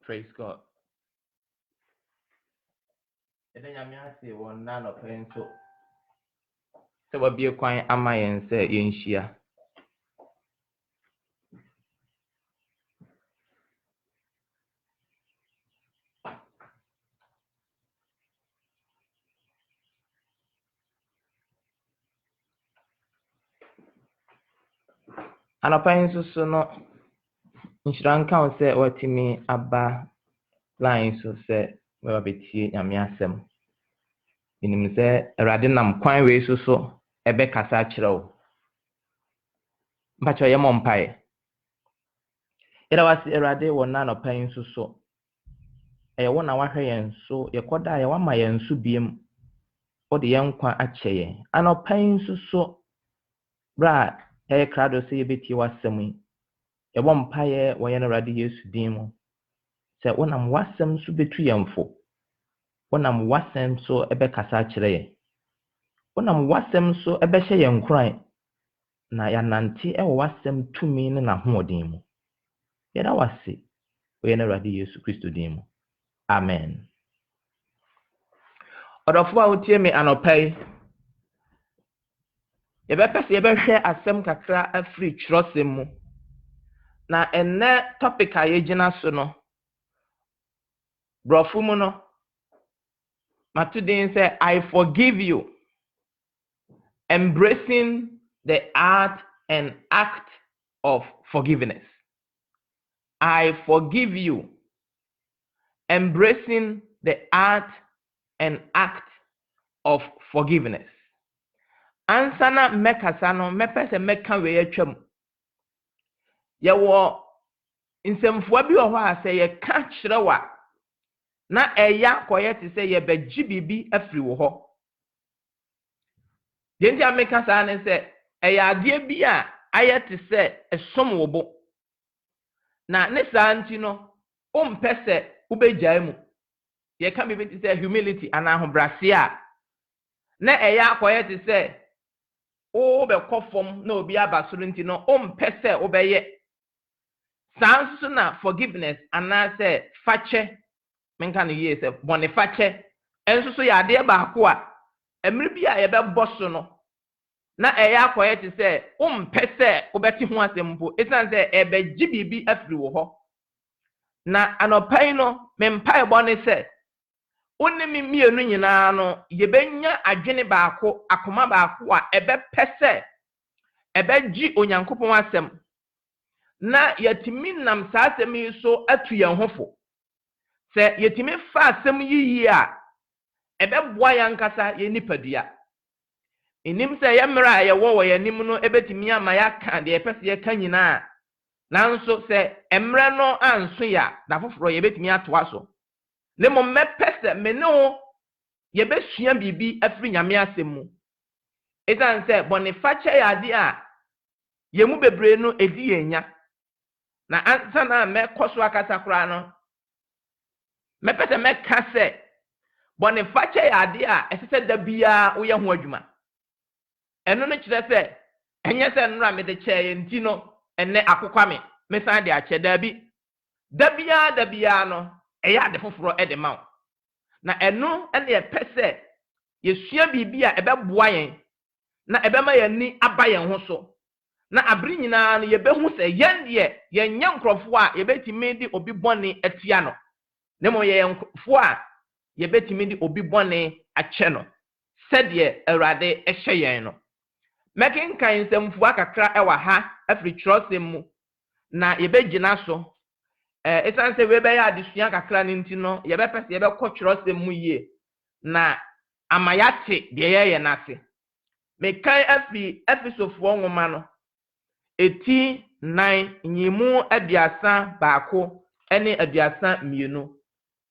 Praise God. And then I say one none of them so what be a quiet am I and say in Shia. And a pine so no insurance count say what to me abba line so say well be tea yamiasem. In him say a radinam quine way so a becca satchel. But your mom pie. It was a rade or none of pine so. A 1 hour and so a quarter I want my and so beam or the young quan at chair. And a pine so bra a crowd of say a bit you was semi. A one pie when a radius demo. Say when I'm wasem so between them for. When I'm wasem so a becca satchel. When I'm wasem so a besha young cry. Na ya nanti wasem to me na hodimo. Yet I was see when a radius Christo demo. Amen. Odofo a wotie me anopai yɛbɛpɛ sɛ yɛbɛhwɛ asɛm kakra afiri twerɛsɛm mu na ɛnnɛ topic a yɛgyina so no brɔfo mu no mato din sɛ I forgive you, embracing the art and act of forgiveness. I forgive you, embracing the art and act of forgiveness. Ansa na mmɛkasa no mɛpɛ sɛ mmɛka wei atwam. Yɛwɔ nsɛmfua bi wɔ hɔ a sɛ yɛka kyerɛ wa na ɛya kɔyɛ te sɛ yɛbɛgye biribi afiri wɔ hɔ. Deɛ nti a meka saa ne sɛ ɛyɛ adeɛ bi a ayɛ te sɛ ɛsom wo bo. Na ne saa nti no wompɛ sɛ wobɛgyae mu. Yɛka biribi te sɛ humility anaa ahobrɛase a na ɛya kɔyɛ te sɛ wobɛkɔ fam na obi aba soro nti no wompɛ sɛ wobɛyɛ. Saa nso na forgiveness anaasɛ fakyɛ menka no yie sɛ bɔne fakyɛ ɛnso so yɛ adeɛ baako a mmerɛ bi a yɛbɛbɔ so no na ɛyɛ akɔyɛ te sɛ wompɛ sɛ wobɛte ho asɛm mpo ɛsiane sɛ ɛbɛgye biribi afiri wɔ hɔ. Na anɔpai no mempaebɔ ne sɛ wo ne me mmienu nyinaa no yɛbɛnya adwene baako akoma baako a ɛbɛpɛ sɛ ɛbɛgye Onyankopɔn asɛm na yɛtumi nam saa asɛm yi so atu yɛn ho fo. Sɛ yɛtumi fa asɛm yi yie a ɛbɛboa yɛn ankasa yɛn nipadua. Enim sɛ yɛ mmerɛ a yɛwɔ wɔ yɛn anim no ɛbɛtumi ama yɛaka deɛ yɛpɛ sɛ yɛka nyinaa. Nanso sɛ mmerɛ no anso yɛ a da foforɔ yɛbɛtumi atoa so. Ne mmom mɛpɛ sɛ me ne wo yɛbɛsua biribi afiri Nyame asɛm mu. Ɛsiane sɛ bɔnefakyɛ yɛ ade a yɛn mu bebree no ɛdi yɛn nya. Na ansa na mɛkɔ so akasa koraa no mɛpɛ sɛ mɛka sɛ bɔnefakyɛ yɛ ade a ɛsɛ sɛ da biara woyɛ ho adwuma. Ɛno no kyerɛ sɛ ɛnyɛ sɛ nnora mede kyɛɛ nti no ɛnnɛ akokwa me mesan de akyɛ daabi. Da biara no ɛyɛ ade foforɔ ɛde ma wo. Na ɛno ɛne yɛpɛ sɛ yɛsua biribi a ɛbɛboa yɛn na ɛbɛma yɛn ni aba yɛn ho so. Na abiri nyinaa no yɛbɛhu sɛ yɛn deɛ yɛnyɛ nkrɔfoɔ a yɛbɛtumi de obi bɔne atia no. Na mmom yɛyɛ nkrɔfoɔ a yɛbɛtumi de obi bɔne akyɛ no. Sɛdeɛ Awurade ɛhyɛ yɛn no. Mɛkenkan nsɛmfua kakra ɛwɔ ha afiri twerɛsɛm mu na yɛbɛgyina so. Ɛsiane sɛ webɛyɛ adesua kakra no nti no yɛbɛpɛ sɛ yɛbɛkɔ twerɛsɛm mu yie na ama yɛate deɛ yɛyɛ n'ase. Mekan afiri Efisofoɔ nwoma no eti 9 nyimu aduasa baako ɛne aduasa mmienu.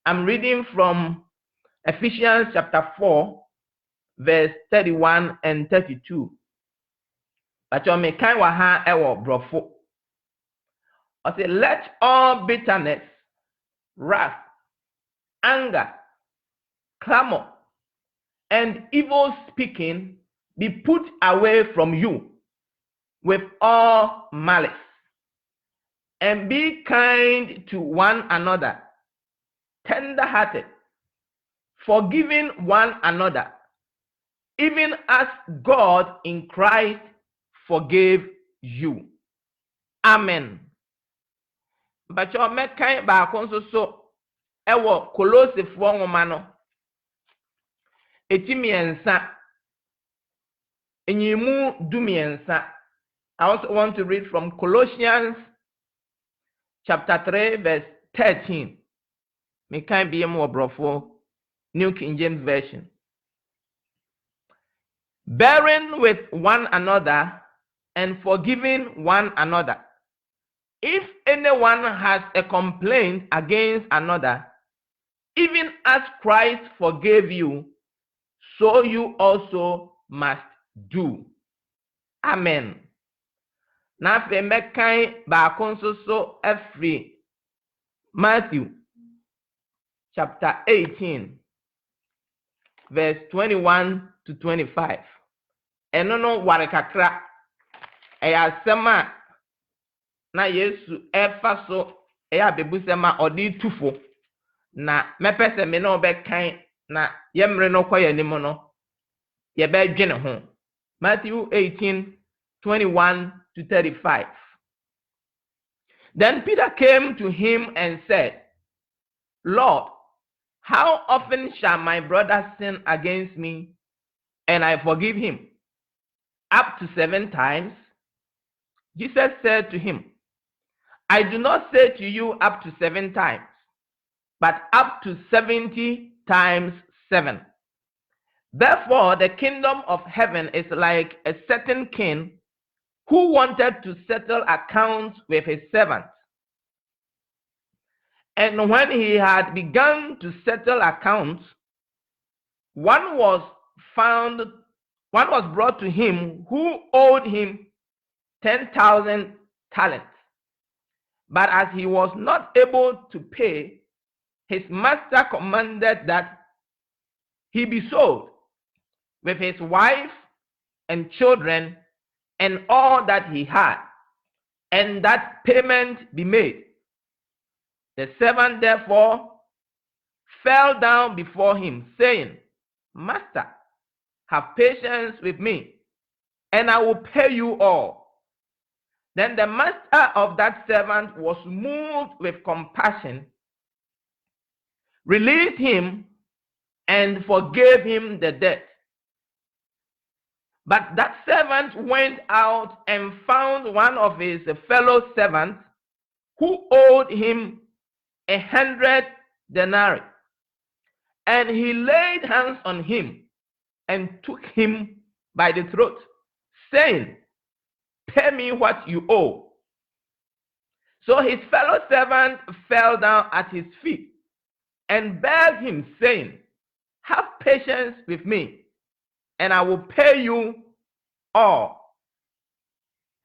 I'm reading from Ephesians chapter 4 verse 31 and 32. But you mekan wa ha ɛwɔ brɔfo. I say, let all bitterness, wrath, anger, clamor, and evil speaking be put away from you with all malice, and be kind to one another, tender-hearted, forgiving one another, even as God in Christ forgave you. Amen. But your mekan baako nso so ewo Kolosifoɔ nwoma no eti miensa enyimu du miensa. I also want to read from Colossians chapter 3 verse 13. Mekan bi mu obrofo New King James Version. Bearing with one another and forgiving one another. If anyone has a complaint against another, even as Christ forgave you, so you also must do. Amen. Na fe mekan baako nso so every Matthew chapter 18 verse 21 to 25. Eno no ware kakra asema na Yesu efa so abebusema odi tufo na mepese me no bekan na yemre no koye ni mo no ye be dwene ho. Matthew 18:21 to 35. Then Peter came to him and said, Lord, how often shall my brother sin against me and I forgive him? Up to 7 times? Jesus said to him, I do not say to you up to 7 times, but up to 70 times 7. Therefore, the kingdom of heaven is like a certain king who wanted to settle accounts with his servants. And when he had begun to settle accounts, one was brought to him who owed him 10,000 talents. But as he was not able to pay, his master commanded that he be sold with his wife and children and all that he had, and that payment be made. The servant therefore fell down before him, saying, Master, have patience with me, and I will pay you all. Then the master of that servant was moved with compassion, released him, and forgave him the debt. But that servant went out and found one of his fellow servants who owed him 100 denarii. And he laid hands on him and took him by the throat, saying, Pay me what you owe. So his fellow servant fell down at his feet and begged him, saying, Have patience with me, and I will pay you all.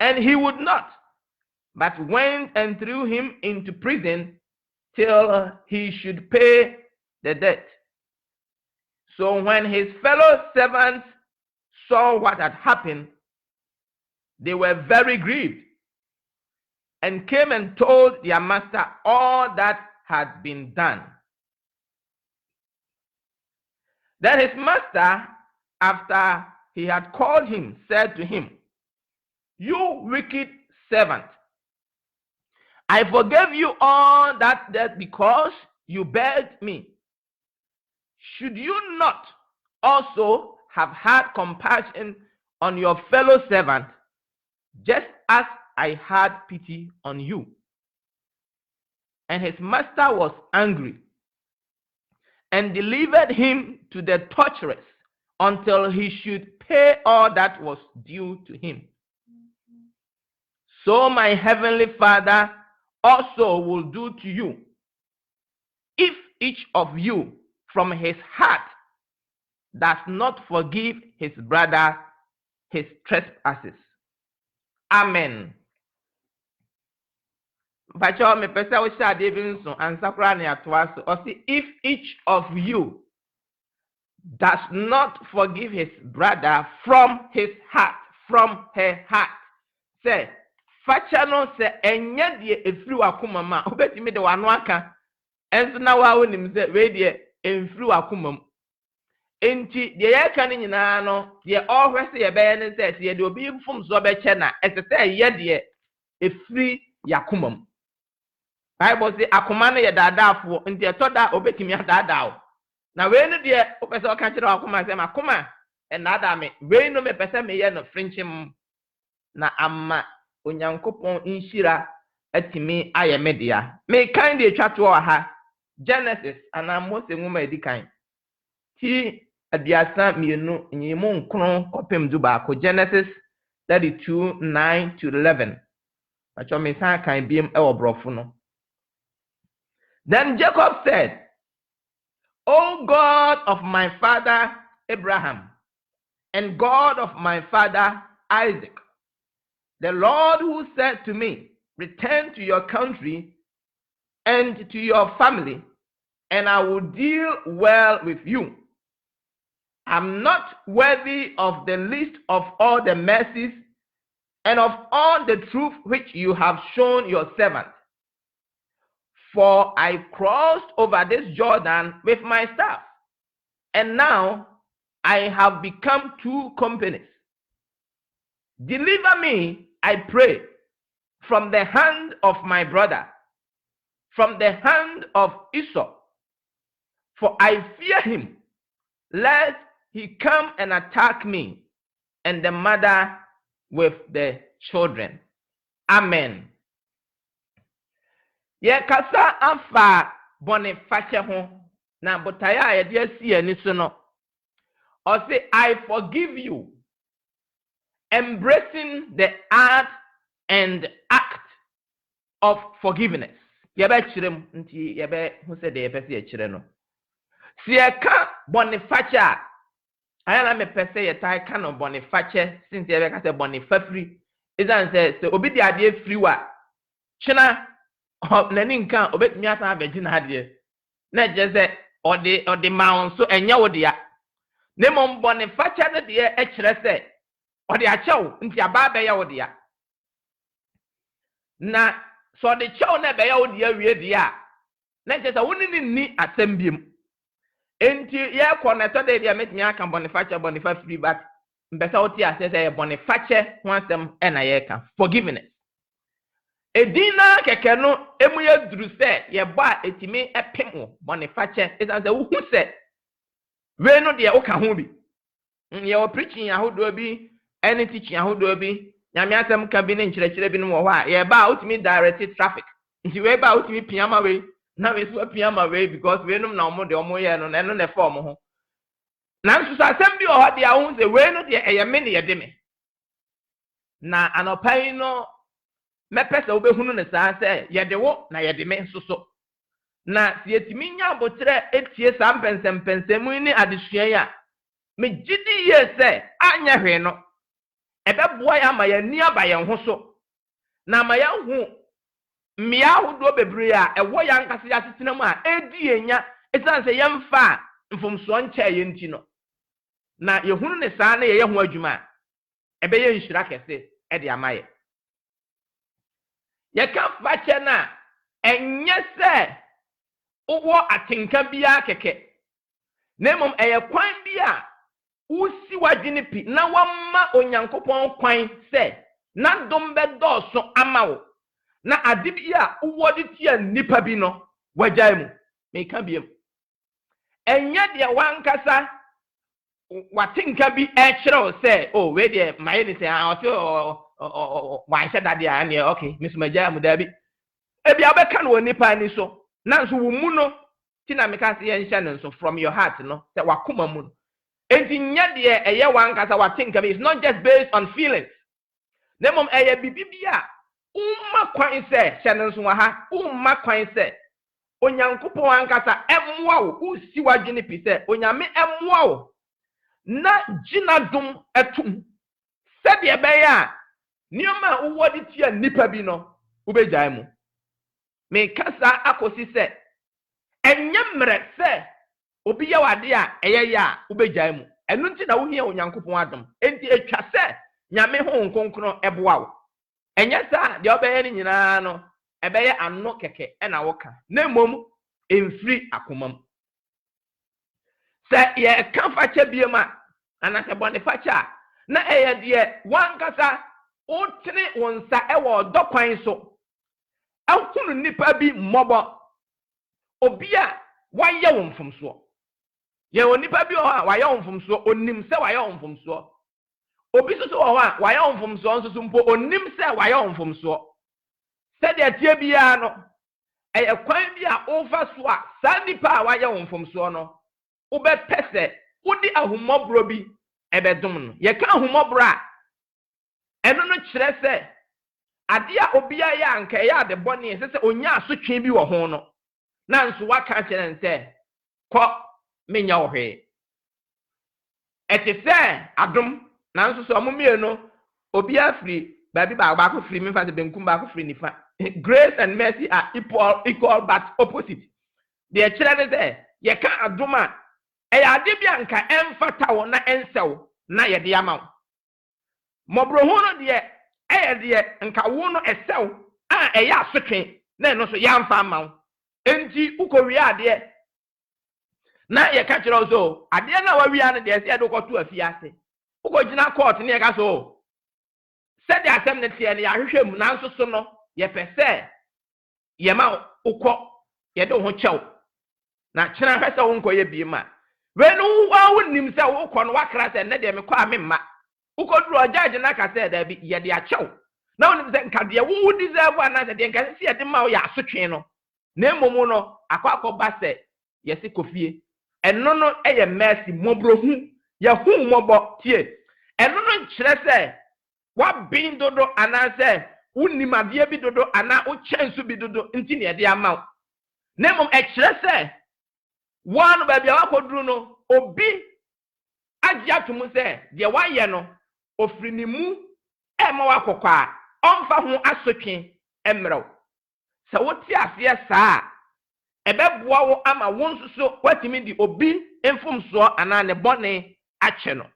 And he would not, but went and threw him into prison till he should pay the debt. So when his fellow servants saw what had happened, they were very grieved, and came and told their master all that had been done. Then his master, after he had called him, said to him, You wicked servant, I forgave you all that debt because you begged me. Should you not also have had compassion on your fellow servant, just as I had pity on you? And his master was angry and delivered him to the torturers until he should pay all that was due to him. So my heavenly Father also will do to you, if each of you from his heart does not forgive his brother his trespasses. Amen. But if each of you does not forgive his brother from his heart, from her heart. Say, facha no se enye de efiri wakoma ma obetimi de wano aka enso na wa wonim se we de efiri wakoma mu enti de ye ka ni nyina no de ohwe se ye be ne se ye de obi mfom so be che na esese ye de efiri yakoma mu. Bible say akoma no ye daadaafo enti etoda obetimi adaadaawo na we no de opese oka kire wakoma se makoma enada me we no me pese me ye no frinchim na amma onyankopon inshira atimi ayemedia me kan de twa to ha Genesis ana Mose nwoma edikan ti adiasa mienu nyimu nkron kopem du ba ko Genesis 32:9-11 acho me san kan biem e obrofo no. Then Jacob said, O God of my father Abraham and God of my father Isaac, the Lord who said to me, return to your country and to your family, and I will deal well with you. I'm not worthy of the least of all the mercies and of all the truth which you have shown your servant. For I crossed over this Jordan with my staff, and now I have become 2 companies. Deliver me, I pray, from the hand of my brother, from the hand of Esau, for I fear him, lest he come and attack me, and the mother with the children. Amen. Ye kasa afa Boniface ho na botaya ye de asi ani so no. Or say, I forgive you, embracing the art and act of forgiveness. Yebe chirem nti yebe hu se de yebe se chire no. Si e ka Boniface ayana me pese ye tai ka no Boniface since yebe ka se Bonifafri izan se obi di ade free wa china nani nkan obetumi asa abeji na ade na je se ode maun so enya wode ya nemo Boniface de de e chire se ode achew nti aba be ya wode ya na so de chew na be ya wode ya wie de ya na je se woni ni asembiem enti ye ko na to de metumi aka Boniface free back mbesa oti ase se Boniface ho asem e na ye ka forgiveness edina keke no emu ye duru se ye ba etimi epem Boniface isan se wu se we no de o ka ho bi ye o preaching ahodo bi any teaching ahodo bi nyame asem ka bi ne nkyerɛkyerɛ bi no wo ha ye ba otimi direct traffic nti we ba otimi piama we na we so piama we because we no na omo de omo ye no na no na form ho na nso asem bi o ha de ahun se we no de eye me ne ye de me na anopai no mepese obehunu ne saa se ye de wo na ye de me nso so na si etimi nya abotre etie saa mpensempensemu ni adesua ya me gidi ye se anya hwe no ebeboa ya ma ya ni aba ye ho so na ma ya hu mmia hodo bebre a ewo ya nkase ya tetena mu a edi enya esan se ye mfa mfomso ncha ye nti no na ye hunu ne saa na ye ho adwuma ebe ye nhira kese e de amaye ye ka fache na enye se uwo atinka bia keke nemom eye kwan bia usi wadwene pi na wamma onyankopon kwan se na dom be doso amawo na adibia uwo de tia nipa bi no wajai mu me ka biem enye de wankasa watinka bi e kyerɛw se o we de maye ni se a o wan sha dade a ne okay misumagya mu da bi ebi abeka no nipa ni so na nso wo mu no ti na meka se ye nhya no nso from your heart no se wakoma mu no enti nya de eye wankasa watinka bi is not just based on feelings nemom eye bibibia umma kwan se hya no nso wa ha umma kwan se onyankopon wankasa emmoa wo usi wadwene pi se onyame emmoa wo na gina dum etum se de be ya nioma uwo de tia nipa bi no ubegyae mu me kasa akosi se enye mre se obi ya wade a eye ya ubegyae mu enu nti na wo hia onyankopon adom enti etwa se nyame ho nkonkron eboa wo enye sa de obeye ni nyina no ebeye anno keke na woka na mom emfiri akomam se ye ka facha biema anase bone facha na eye de wankasa otene wonsa ewo dokwan so ahunu nipa bi mmobo obi a waye wo mfomso ye onipa bi o ha waye wo mfomso onim se waye wo mfomso obi so o ha waye wo mfomso nso mpo onim se waye wo mfomso se de tie bia no eye kwan bi a ofa so a sa nipa a waye wo mfomso no ube pese udi ahumobro bi ebedum no ye ka ahumobro a eno no kire se ade a obi a ya anka ya de bone se onya asotwe bi wo ho no na nso waka kire nse ko menya ohwe ete se adom na nso so momie no obi afri baby ba ko free me fa de benkum ba ko free nifa grace and mercy are equal but opposite de kire de se ye ka adom a eya ade bi anka emfata wo na ensew na ye de amaw mobro ho no de eye de nka wo no esew a eya asotwe na no so ya mfa amaw enti ukowi ade na ye ka kire so ade na wa wi ane de se de ko to afiase ukogina court ne ka so se de asem ne tie ne ya hwehwem na nso so no ye pese ye ma ukọ ye de ho chew na kyena hwese wo nkoye bi ma wenu wa wonim se wo kọ no wakra se ne de me kọ amemma ukoduru ojaje na ka se da bi ye de a chew na wonim se nka de wo deserve ana se de nka se ye de ma wo ya asotwe no na emomu no akwa se ye se kofie eno no eye mercy mobrohu ye hu mobo tie eno no kyerɛ sɛ wa bin dodo ana sɛ unimade bi dodo ana o chansu bi dodo nti ne de ama na mom kyerɛ sɛ one ba bia wakoduru no obi agya to mu sɛ de wayɛ no ofiri ne mu ma wakɔkɔ a ɔmfa ho asotwe emrew sɛ woti afie saa ebeboa wo ama wo nsuso watimi di obi mfomso ana ne bone ache no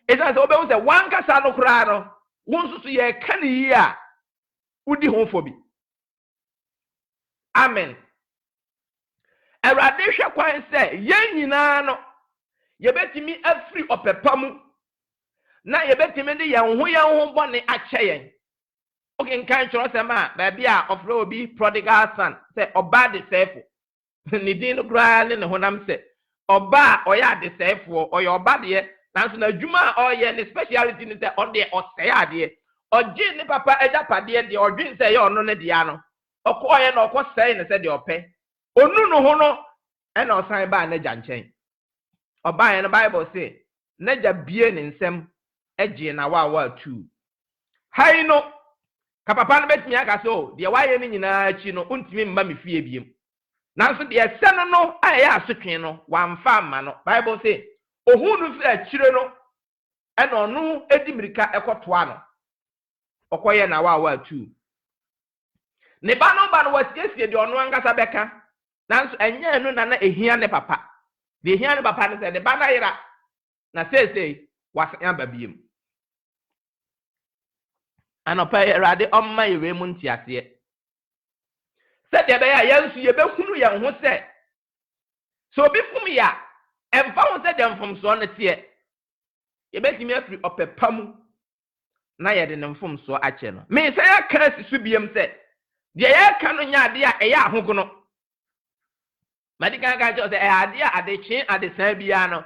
esa se obewu se wankasa no kura no wo nsuso ye ka ne yi a udi ho fobi amen erade hwe kwan se ye nyina no ye betimi afri opepamu na ye betimi de ye ho bone ache yen oke nkan choro se ma ba bia ofre obi prodigal son se oba de sefo ni din kura ne honam se oba oya de sefo oya oba de nanso na djuma oye ne speciality ni se ode oseye ade oje ne papa ejapade de odwin se ye ono ne de ano okoye na okoseye ne se de ope onu no ho no e na osan ba na janchen oba ye no bible say na ja bie ne nsem eje na wa tu hai no ka papa no betimi aka so de waye ne nyina chi no untimi mma me fie biem nanso de ese no a ya asotwe no wamfa ma no bible say ohunu fi akire no e no no edimirika ekotoa no okoye na wa tu ne ba no wasiesie de ono angasa beka nanso enye no na ehia ne papa de ehia ne papa ne se de ba na yira na sei wasan ba biem anopa erade omma yewe mu ntiase se de be ya yansu ye behunu ye ho se so obi fum ya emfa ho se de mfom so ne tie ye betimi afri opepamu na ye de ne mfom so ache no me se ya krasi su biem se de ye ka no nya de a eya ahogono madika ga jo se e ade a adechi adesan bia no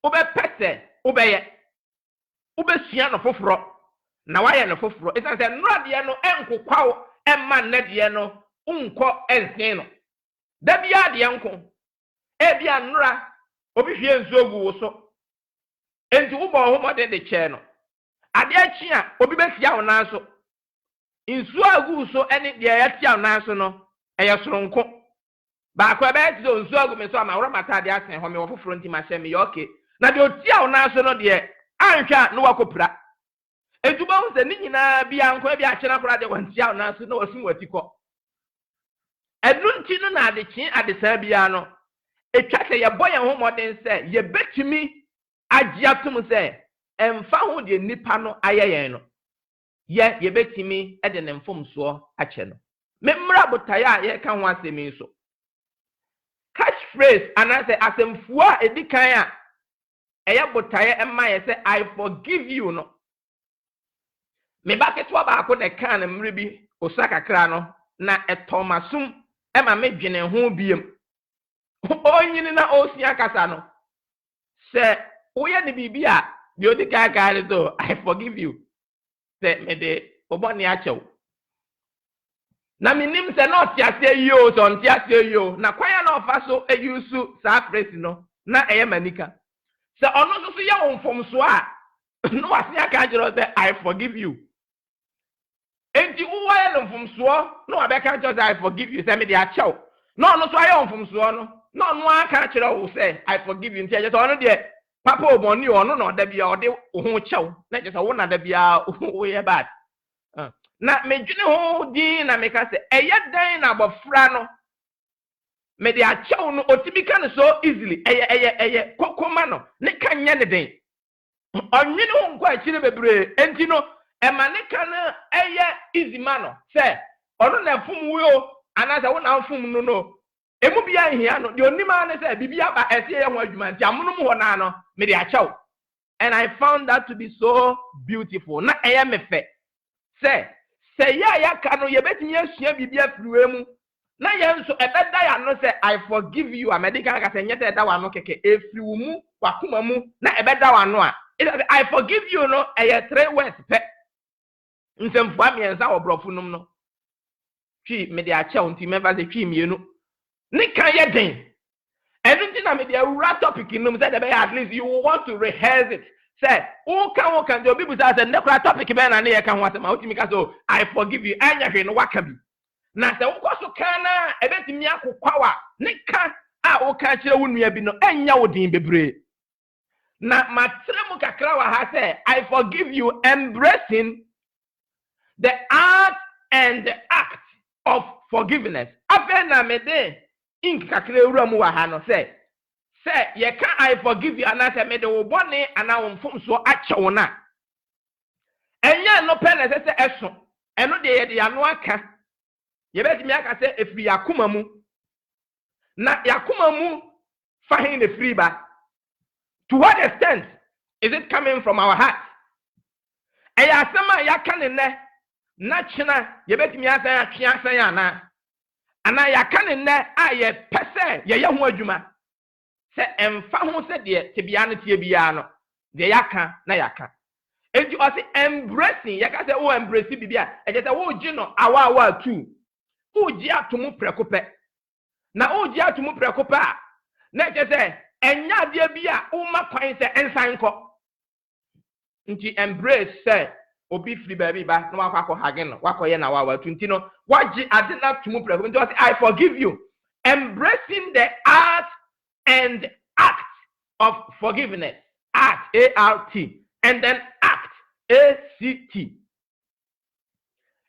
obe pese obe ye obe sua no foforo na waye no foforo esan se nrade no enkokwawo emma nnade no unko ensin no da bia de enko e bia nra obi hwie nsu ogu wo so enti wo bo ho mode de che no ade achi a obi besia wo nan so nsu agu so ene de ya tia wo nan so no eye soronko ba ko be ti do nsu agu me so ama woro mata de asen ho me wo foforo nti ma hye me yoke na de otia wo nan so no de anhwa no wakopra eduba ho se ni nyina bia nko bia kyena kora de wantia wo nan so no wasun watiko edunti no na ade chi ade sa bia no etwa se ye boy ho modern se ye betumi agiatum se emfa ho de nipa no ayeyen no ye betumi e de ne mfomso ache no memra botaya ye ka ho asemi so catchphrase anase asemfuo a edikan a eye botaye emma ye say I forgive you no me ba ketwa ba ko de kan na mre bi osaka kra no na etomasum ema me dwene ho biem onyini na osia kasa no se oye ne bibia de odika ka to I forgive you se me de oboni achew na minim se no tiase yo so ntiase yo na kwanya na ofa so eyusu sa phrase no na eye manika se ono so ye wonfomso a no asia ka jiro se I forgive you enti uwa ye wonfomso no abeka jiro I forgive you se me de achew no no so aye wonfomso no aka jiro wo se I forgive you nti je so ono de papa oboni ono no da bia ode ho chew na je so wo na da bia wo ye bad na medwene ho di na meka se eye dan na abofra no me de achew no otibika no so easily eye kokoma no ne kan nye ne den onwene ho nkwa akire bebre enti no ema ne kan eye easy man no se ono na fum wo anasa wo na fum no no emu bia hia no de onima ne se bibia ba ese ye ho adwuma nti amunum ho na no me de achew and I found that to be so beautiful na eye me fe se ya ka no ye betimi asua bibia friwe mu na ye nso ebeda ya no se I forgive you amedika ka se nyete da wa no keke efriwu mu wakoma mu na ebeda wa no a I forgive you no eye 3 words pe nsemfua miensa wo brofo num no twi me de ache onti meva se twi mienu ne kan ye den enu nti na me de awura topic num say at least you want to rehearse it say who can do people say nekura topic be na ye kan wasema utimi ka so I forgive you anya hwe no waka bi na se wo so kan na ebetimi akokwawa ne ka a wo ka kire wo nua bi no anya wo din bebre na matremu kakra wa ha say I forgive you, embracing the art and the act of forgiveness afena me de ink kakra ewura mu wa ha no say ye can I forgive you anase me de wo bone ana wo mfomso ache wo na enya no pele se eso eno de ye de ano aka ye betimi aka se efri yakoma mu na yakoma mu fahin the free ba to what extent is it coming from our heart eya asema yaka ne na china ye betimi asa atwe asa ya ana yaka ne a ye pese ye ho adwuma se emfa ho se de tebia no tie bia no de yaka na yaka enti o se embracing yaka se o embrace bibia e je se wo gi no awa tu o gi atomu prekope na o gi atomu prekope a na je se enya de bia o ma kwan se ensan ko nti embrace se obi free baby ba no wakọ hage no wakoye na wa tu nti no wagi ade na atomu prekope nti o se I forgive you, embracing the art and act of forgiveness, act A-R-T, and then act A-C-T.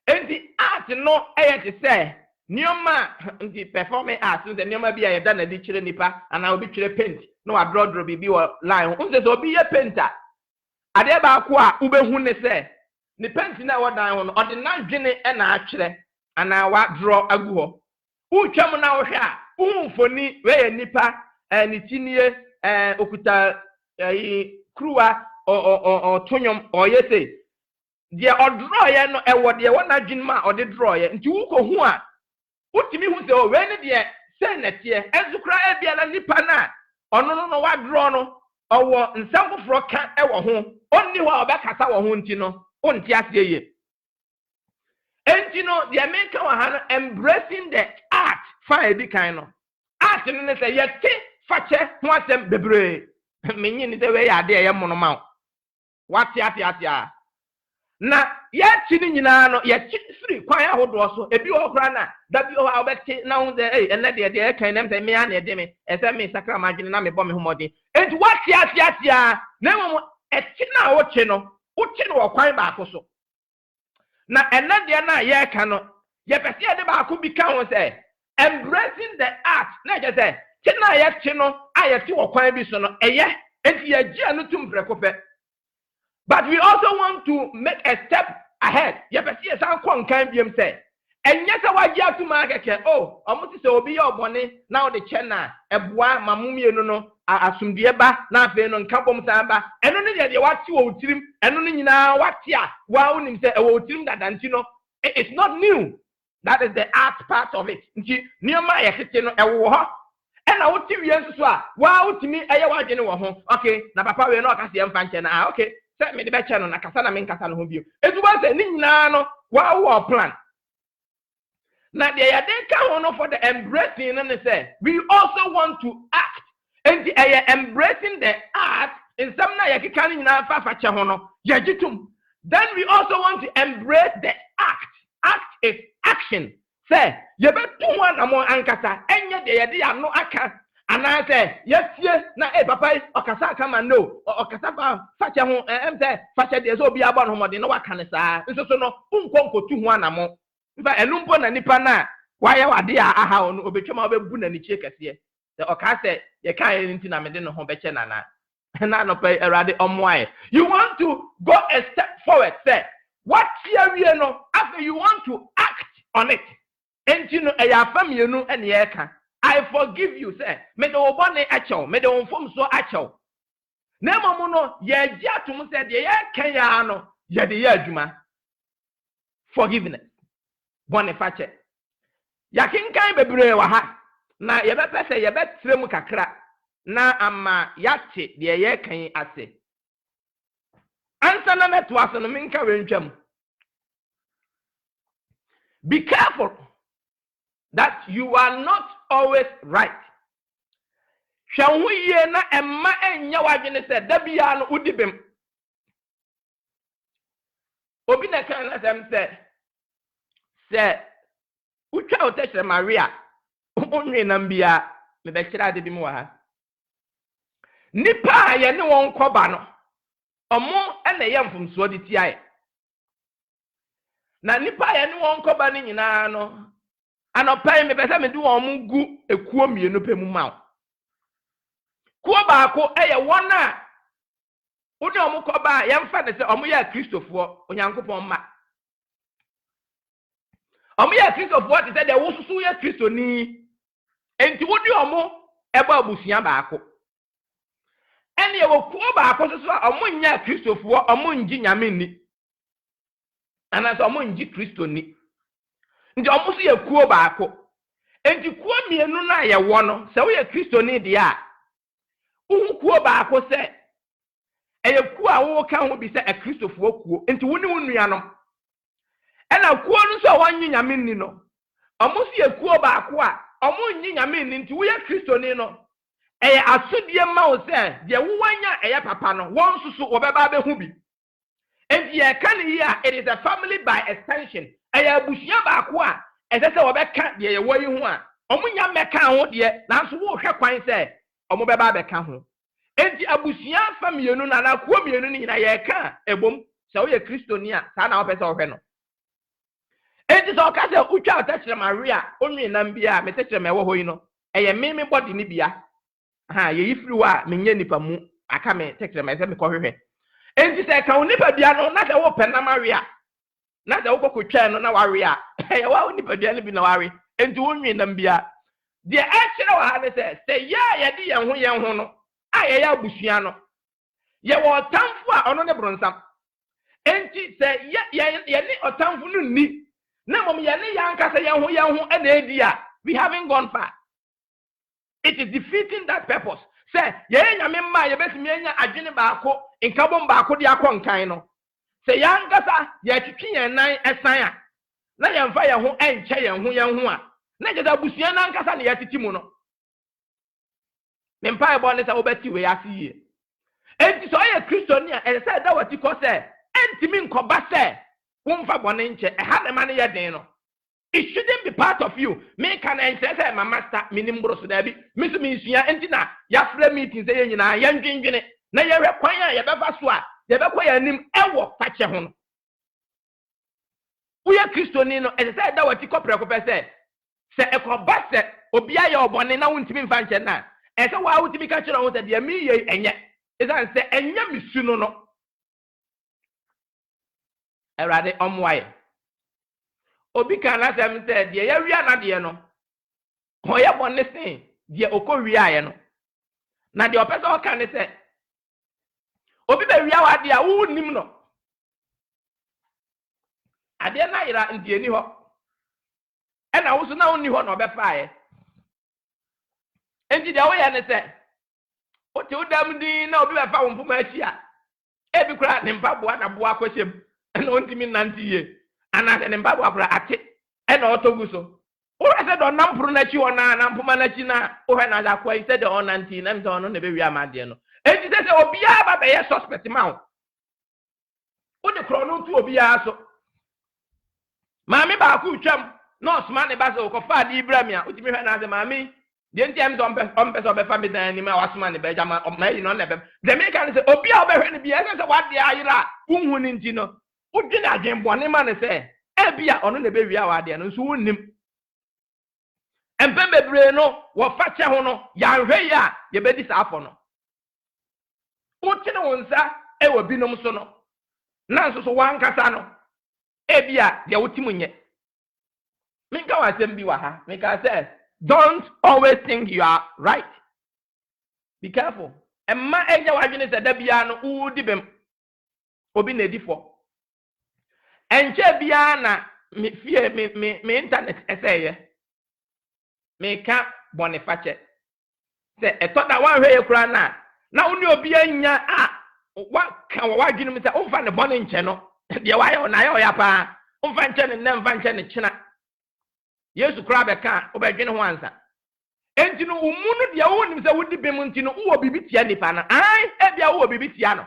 And the art no I to say nioma the performing art so the nioma bi ayeda na di kire nipa and I will be kire paint no I draw bi o line who say obi ye painter ade ba ko a ubehu ne say ni paint na wo dan ho no o de na dwene e na akire and I wa draw agu ho utwam na wo hwe a umfoni we nipa ni tinie okuta kruwa o tonyom o yese de odro ye no e wode wona dwinma o de draw ye nti wo ko hu a utimi hu se o we ne de se na tie ezukra e bia na nipa na ono no wa draw no owo nsamfofro ka e wo ho onni wa obekasa wo ho nti no onti ase ye enti no de menka wa ha no embracing the art fa e bi kan no art no ne se ye ti fache ho asem bebre menyi ni de we ya de ye monoma wati atia na ye chi ni nyina no ye chi free kwan ahodo so ebi wo kra na da bi o obekti na hu de ene de kan nem se me ya na de me ese me sakra magine na me bo me homodi enti wati atia na mo echi na wo chi no uchi no kwan ba ko so na ene de na ye ka no ye pese de ba ko bi ka ho se embracing the art na je say Tina ya chino ayati okwan bi so no eye enti ya gia no tum preko pe. But we also want to make a step ahead. Ya pesi ya san kon kan biem se. Enye se wa gia tu ma keke oh omuti se obi ya obone na o de che na eboa mamumienu no asumdie ba na afi no nka bom san ba eno ne de wati wo tirim eno ne nyina wati a wa onim se e wo tirim dadanti no it's not new. That is the art part of it. Nti nioma ya kete no ewo ho ena woti wie nso a wa wotimi eye wa dwene wo ho okay na papa we no akase yem fa nche na okay se me de be che no na kasa na me nkasa no ho bio eduba se ni nyina no wa wo plan. Now, the idea for the embracing and say we also want to act, and the embracing the act in some na yakikani na fa cha hono yajitum. Then we also want to embrace the act. Act is action. Say you betu one among ankasa enye the idea no aka and I say yes na papa okasa kama no okasa fa cha ho say fa cha de so bi aba no mo de no waka ne saa nso so no unkonko tu ho anamo. If elumpo na nipa na waya wade a aha onu obetwema obebu na nichie kese the oka say ye kan nti na mede no ho beche na no pay erade omwae. You want to go a step forward say what here no after you want to act on it enti no eya famienu ene ye ka I forgive you say me de obone achew me de onfom so achew na momo no ye gi atum say de ye kan ya no ye de ye adwuma forgiveness. Boniface yakinkan bebre wa ha na yebepese yebetrem kakra na ama yate de ye kan ase ansa na meto aso no minka wentwam. Be careful that you are not always right. Hwehwe na emma enya wadwene se da bia no udibem obi na kan na sem se utwa otechere Maria onwe na mbia me be kira de bi mu wa ha nipa ye ne won koba no omo ene ye mfumso de tiae na nipa ye ne won koba ni nyina no anopai me be se me de won gu ekuo mienu pemu ma kuo ba ko eye wona udi omo koba ye mfa de se omo ya Kristofo onyankopon ma omo ya Kristofo de se de wo susu ya Kristoni enti wodi omo eba abusia ba ko ene ye wo kuo ba ko susu omo nya Kristofo omo ngi nyame ni ana so omo ngi Kristoni nti omo so ye kuo ba ko enti kuo mienu na ye wo no se wo ye Kristoni de a kuo ba ko se eye kuo a wo ka ho bi se a Kristofo kuo enti wo ni wo nua no ena kuo no so wanyi nyame ni no omo so ye kuo ba ko a omo nyi nyame ni nti wo ye Kristoni no eye asodie ma wo se de wo wanya eye papa no won susu wo beba be hu bi enti ye ka ni ya it is a family by extension eye abusia ba ko a ese se wo be ka de ye wo yi ho a omo nya meka ho de na so wo hwe kwan se omo beba be ka ho enti abusia famienu na kuo mienu ni na ye ka ebom se wo ye Kristoni a sa na wo pese wo hwe no enti so ka se utwa otechere Maria onwe na mbia metechere me wo hoyi no eye mimi body ni bia ha ye ifiri wa menye nipa mu aka me techere me se me ko hwehwe enti se ka onipa bia no na se wo pe na Maria na se wo kokotwa no na ware a eye wa onipa bia no bi na ware enti onwe na mbia de echere wa ha ne se ya de yen ho no aye ya busua no ye wo tamfo a ono ne bronsam enti se ye ni otamfo no ni na mom ye ne yankasa yen ho ena edi a we haven't gone far. It is defeating that purpose. Say ye nyame mma ye betimi enya adwene baako nkabom baako de akonkan no se yankasa ye twetwe yen nan esan a na ye mfa ye ho enche yen ho a na jeda busua na nkasa ne ye titi mu no mempa e bo ne se obeti we asiye enti so ye Kristoni a e se da wati ko se entimi nkoba se wonfa bone nche e ha ne ma ne ye den no it shouldn't be part of you me can say my master minim bro so da bi misu mi sua enti na ya fra meeting say ye nyina ya ndwendwene na ye hwe kwan a ye beba so a ye bekwa ya nim ewo fache ho no uye Kristoni no e se da wati ko preko pe se se ekoba se obi aye obone na wontimi mfa nche na ese wa wotimi ka kire ho se de mi ye enye esan se enye misu no Erade omwaye obi kan na sem se de ya wia na de no ho ye bone sen de okowia ye no na de opese o kan se obi be wia wa de a wo nim no ade na ira ndie ni ho ena wo so na woni ho na obefae enti de wo ye ne se o ti udam din na obi be fa wo mpoma achi a ebi kura ne mpaboa na boa akohyem ena ontimi nantiye ana se ne mpaboa kura ate ena otogu so o se do nampro na chi wona na mpoma na chi na o he na za kwa ise de onanti na mse ono na be wi amade no enti se obi a ba be ye suspect ma o de kro no tu obi a so Mami ba ku twam nurse man ne ba so ko fa di Ibrahim a otimi hwe na se mami de ntem do ompe so be fa me dan ni ma wasoma ne be jama ma yi no ne be de me kan se obi a be hwe ne bi e se wa de ayira unhu ni nti no udwi na agem bone ma ne se e bia ono ne be wi a wa de no so wonnim empem bebre no wo fa che ho no ya hwe ya ye be di sa afo no utine wonsa e wo binom so no na nso so wan kasa no ebia de wotimunye minka wasem bi wa ha minka say don't always think you are right. Be careful. Emma eja wadwene se da bia no udi bem obi na edifo enche bia na me fie me internet eseye me ka bonifache se etoda wan hwe ekura na uni obi anya wa kan wa wadwene me se o fa ne boni nche no de wa yo na yo ya pa o fa nche ne mfa nche ne china Yesu kura be ka obedwene ho ansa enti no umunu de wo nim se wodi bem enti no wo bibi tia nipa na ai e bia wo bibi tia no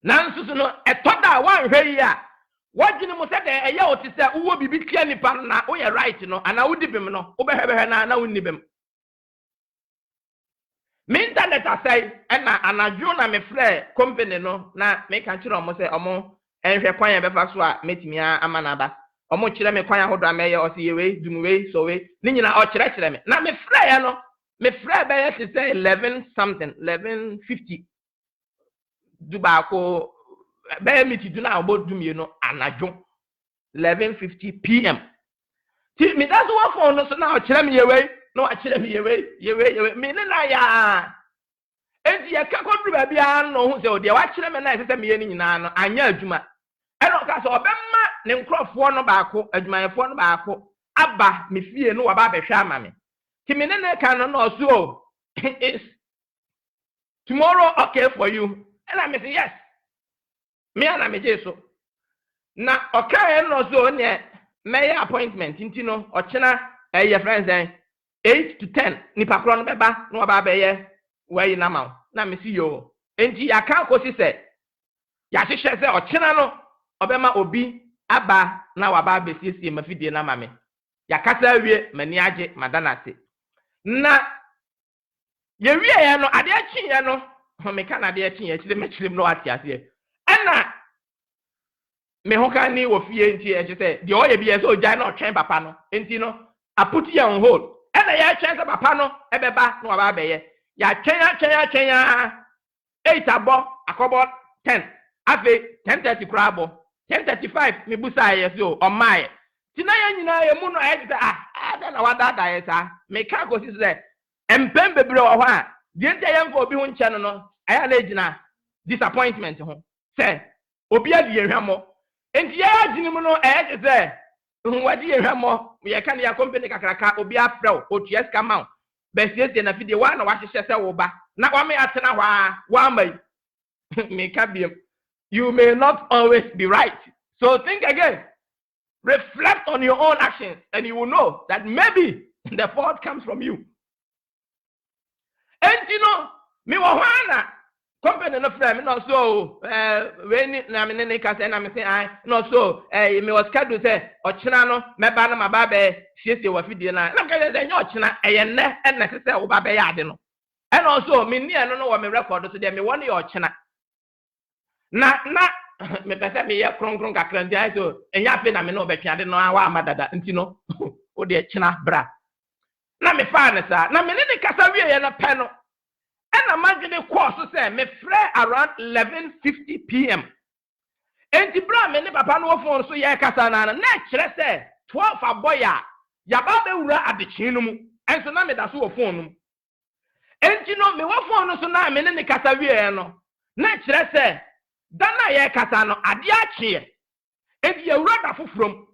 nanso so no etoda wan hwe yi a wodwene mo se de eye o ti se wo bibi tia nipa na wo ye right no ana wodi bem no wo behwe na wonni bem me internet asai na anadwo na me frɛ company no na me kan kire omo se omo enhwe kwan ya befa so a metimi ama na ba omo kire me kwan ahodo ameye o se yewe dumwe so we ni nyina o kire me na me frɛ ya no me frɛ be ya se 11 something 11:50 duba ko be miti du na obodumie no anadwo 11:50 p.m. ti me da so wa phone no so na o kire me yewe no akire me yewe me ne na ya enti ye ka kodru ba bia no hu se o de wa kire me na se me ye ni nyina no anya adwuma e no ka so obemma ne nkrofo no baako adwumayefo no baako aba me fie no wa ba behwa ama me ti me ne ka no no so is tomorrow okay for you and I say yes me and me jeso na okay no so ne me appointment nti no o kina your friends 8 to 10 ni pakro no beba no ba be ye we na ma na me si yo enti ya kan ko si se ya hihye se o kina no obema obi aba na wa ba be siesie mafidie na ma me ya kasa wie mani age madana se na ye wie ye no ade achi ye no me kan ade achi ye kire me kirim no ati ase ana me ho kan ni wo fie enti e se de o ye bi ye so ojan na o twen papa no enti no I put you on hold. And I chance of papa no ebeba no ba be ye. Ya twenya 8 abo akobo 10. Afi 10:30 krabo. 10:35 me busa ye so on my. Tina ya nyina ye mu no e da na wada da ye sa. Me ka go si se empem bebre wo ho a. Die ntia ye mfa obi ho nche no aya na ejina disappointment ho. Se obi adi ye hwamo. Enti ya agini mu no e se wadi ye hwamo ye kan ya company kakraka obi afrɛ o tues kama besiesie na fidie wa na wahyehyɛ sɛ wo ba na wa me atena hwa wa mai me ka biem you may not always be right, so think again, reflect on your own actions, and you will know that maybe the fault comes from you. And you know me wa hwana company no frame no so when na me ne ka say na me say I no so me was schedule say ochina no me ba na ma ba be siesie wa fidie na ka say nya ochina eye ne na say wo ba be ya ade no and also me ni no wo me record so dey me won ye ochina na me pese me ye kronkron kakra ndi so enya pe na me no be twa ade no wa amadada nti no o de china bra na me fa ne sa na me ne kasa wie ye na pe no and a magine course say me frɛ around 11:50 p.m. Enti bra me ne papa no phone so ye kasa na kyerɛ sɛ 12 aboya ya ba be wura adekyin no mu enso na me da so wo phone no enti no me wo phone no so na me ne kasa wie no na kyerɛ sɛ da na ye kasa no ade akye enti ye wura da foforom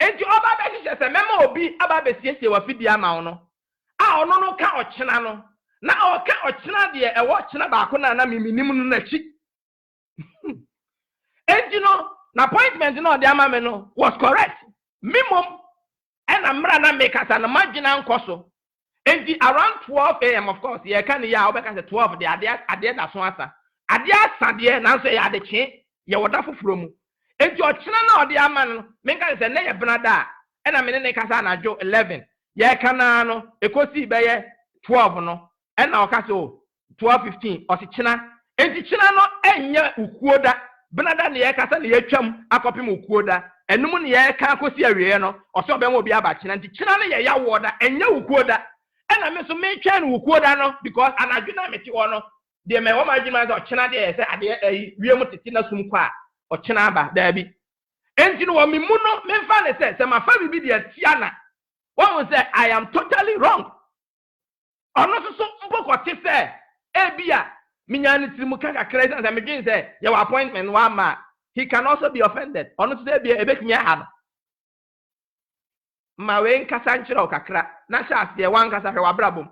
enti oba be hye sɛ mema obi aba be siesie wa fidi ama wo no a ono no ka ochena no na oka ochena de e wo chena ba ko na miminim no na chi enti no na appointment no de ama me no was correct minimum and amra na make kasa na magina nkoso enti around 12 a.m. of course ye kan ya obeka say 12 de ade da so asa ade asa de na so ya de che ye woda foforo mu enti ochena na ode ama no me kan say na ye benada e na me ne kasa na jo 11 ye kana no ekosi be ye 12 no e na oka say 12:15 o si chena enti chena no enye ukuoda benada ne ye kasa ne ye twam akopim ukuoda enum ne ye ka akosi awie no o so be mo bi aba chena nti chena ne ye ya woda enye ukuoda e na me so me twa ne ukuoda no because anadwuna me ti wo no de me wo ma adwuma so chena de se ade wie mo tete na sum kwa o chena aba da bi enti no wo me mu no me fa ne se ma fa bibi de atia na wo say I am totally wrong ono so mbokoti se ebia minyani timu kaka crazy and me dream say your appointment one ma he can also be offended ono so ebia ebeknya ha no ma we nkasa nkyere okakra na sha ase wan kasa hwe wabrabom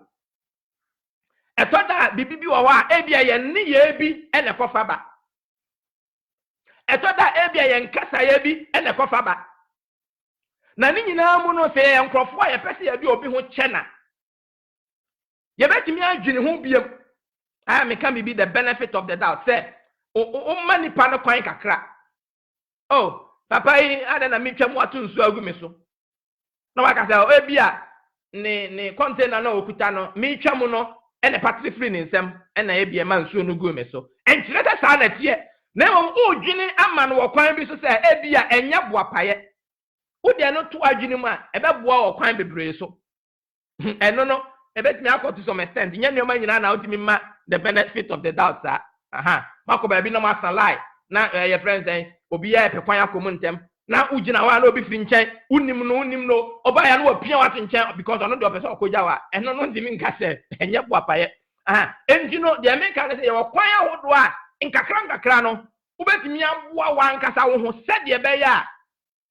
etoda bibi wo wa ebia ye ne ye bi ene kofa ba etoda ebia ye nkasa ye bi ene kofa ba na ni nyina mu no se ye nkrofo a ye pese ye bi obi ho chena ye betimi adwene ho biem I am can be the benefit of the doubt say o mani pa no kwan kakra oh papa yi ada na mitwa mu atu nsu agu me so na waka say o ebia ne container na okuta no mitwa mu no ene patri free ne nsem ena ebia ma nsu no gu me so enkyerete sa na tie na o dwene ama no wo kwan bi so say ebia enya boapaye wo de no to adwene mu a ebe boa wo kwan bebre so eno no ebetimi akoto some extent nya nyoma nyina na otimi ma the benefit of the doubt sir mako ba bi no ma lie na your friends say obi ya pe kwan akomu ntem na ugina wa na obi firi nchen unim no oba ya no opia wat nchen because ono de opese okoja wa eno no ndimi nka se enye boapaye enji no de me ka se ye kwan ahodo a nkakra no ubetimi aboa wa nkasa wo ho se de be ya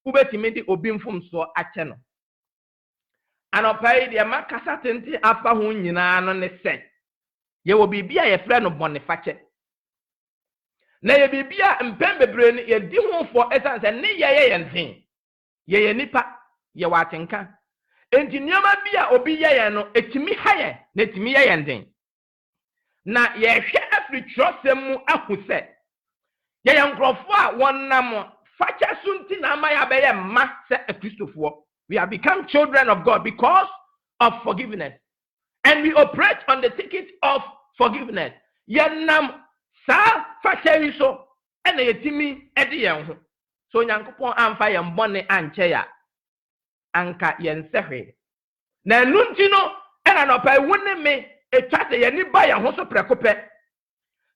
ubetimi de obi mfomso ache no anopai de makasa tente afa ho nyina no ne se ye wo bibia ye frɛ no bonifache na ye bibia mpem bebre ne ye di ho fo esanse ne ye yenten ye nipa ye watenka enti nioma bia obi ye no etimi haye na etimi ye yenten na ye hwe afri trosem mu ahu se ye nkrofo a wonnam fache sunti na amaya be ye ma se kristofo. We have become children of God because of forgiveness. And we operate on the ticket of forgiveness. Yenam sa fasheri so ene yetimi edi yenho. So nyankopon amfa yen bone anche ya anka yen sehwe. Na nunti no ena no pa woni me etwa se yen ba yen ho so prekope.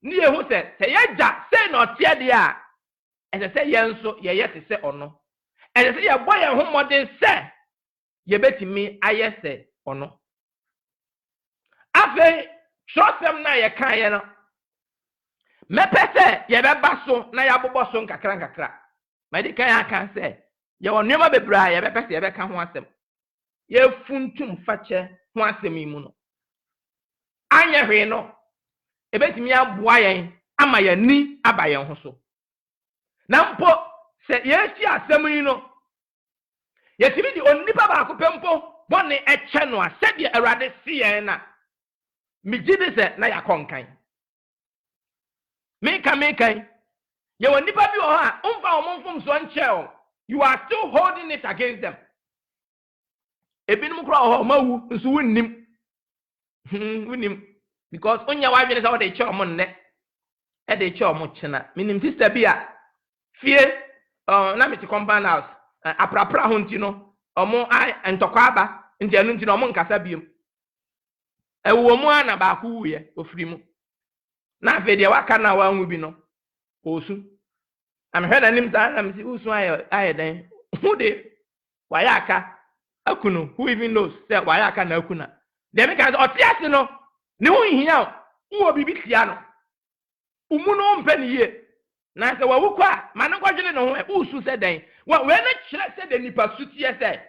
Ni ye ho se yeja se no tie de a ese se yen so ye yete se ono. And say, boy, a home modern say, ye betty me, I yes say, or no. After trust them na ye can, me pese, ye be basso, na ya boson kakra. My dear, I can say, you will never be bra, ye be pese, ye be can want them. Ye funtum fache, want them imuno. Anya reno, a betty me a boy, am I a knee, abayan hoso. Nampo. Se yesi asemu yi no yetimi di onipa ba ko pempo bone eche no ase de awrade sie na migidi se na yakonkan mekan ye wonipa bi o ha umfa omfom so nche you are still holding it against them ebinum kro o mawu nso wunnim because onya wa dwene se o de che omo nne e de che omo chena minim sister bia fie na me ti compound house aprapra ho nti no omo ai ntokwaba nti enu nti na omo nkasa biem ewo mu ana ba ku wuye ofiri mu na afi de waka na wa hu bi no osu am hweda nim ta na msi usu aye den hu de wayaka akunu who even knows say wayaka na akuna de me kan otiase no ne hu hia wo bibi tia no umu no mpe ne ye na se wawu kwa ma no kwadwene no ho usu se den we na kire se de nipa sutie se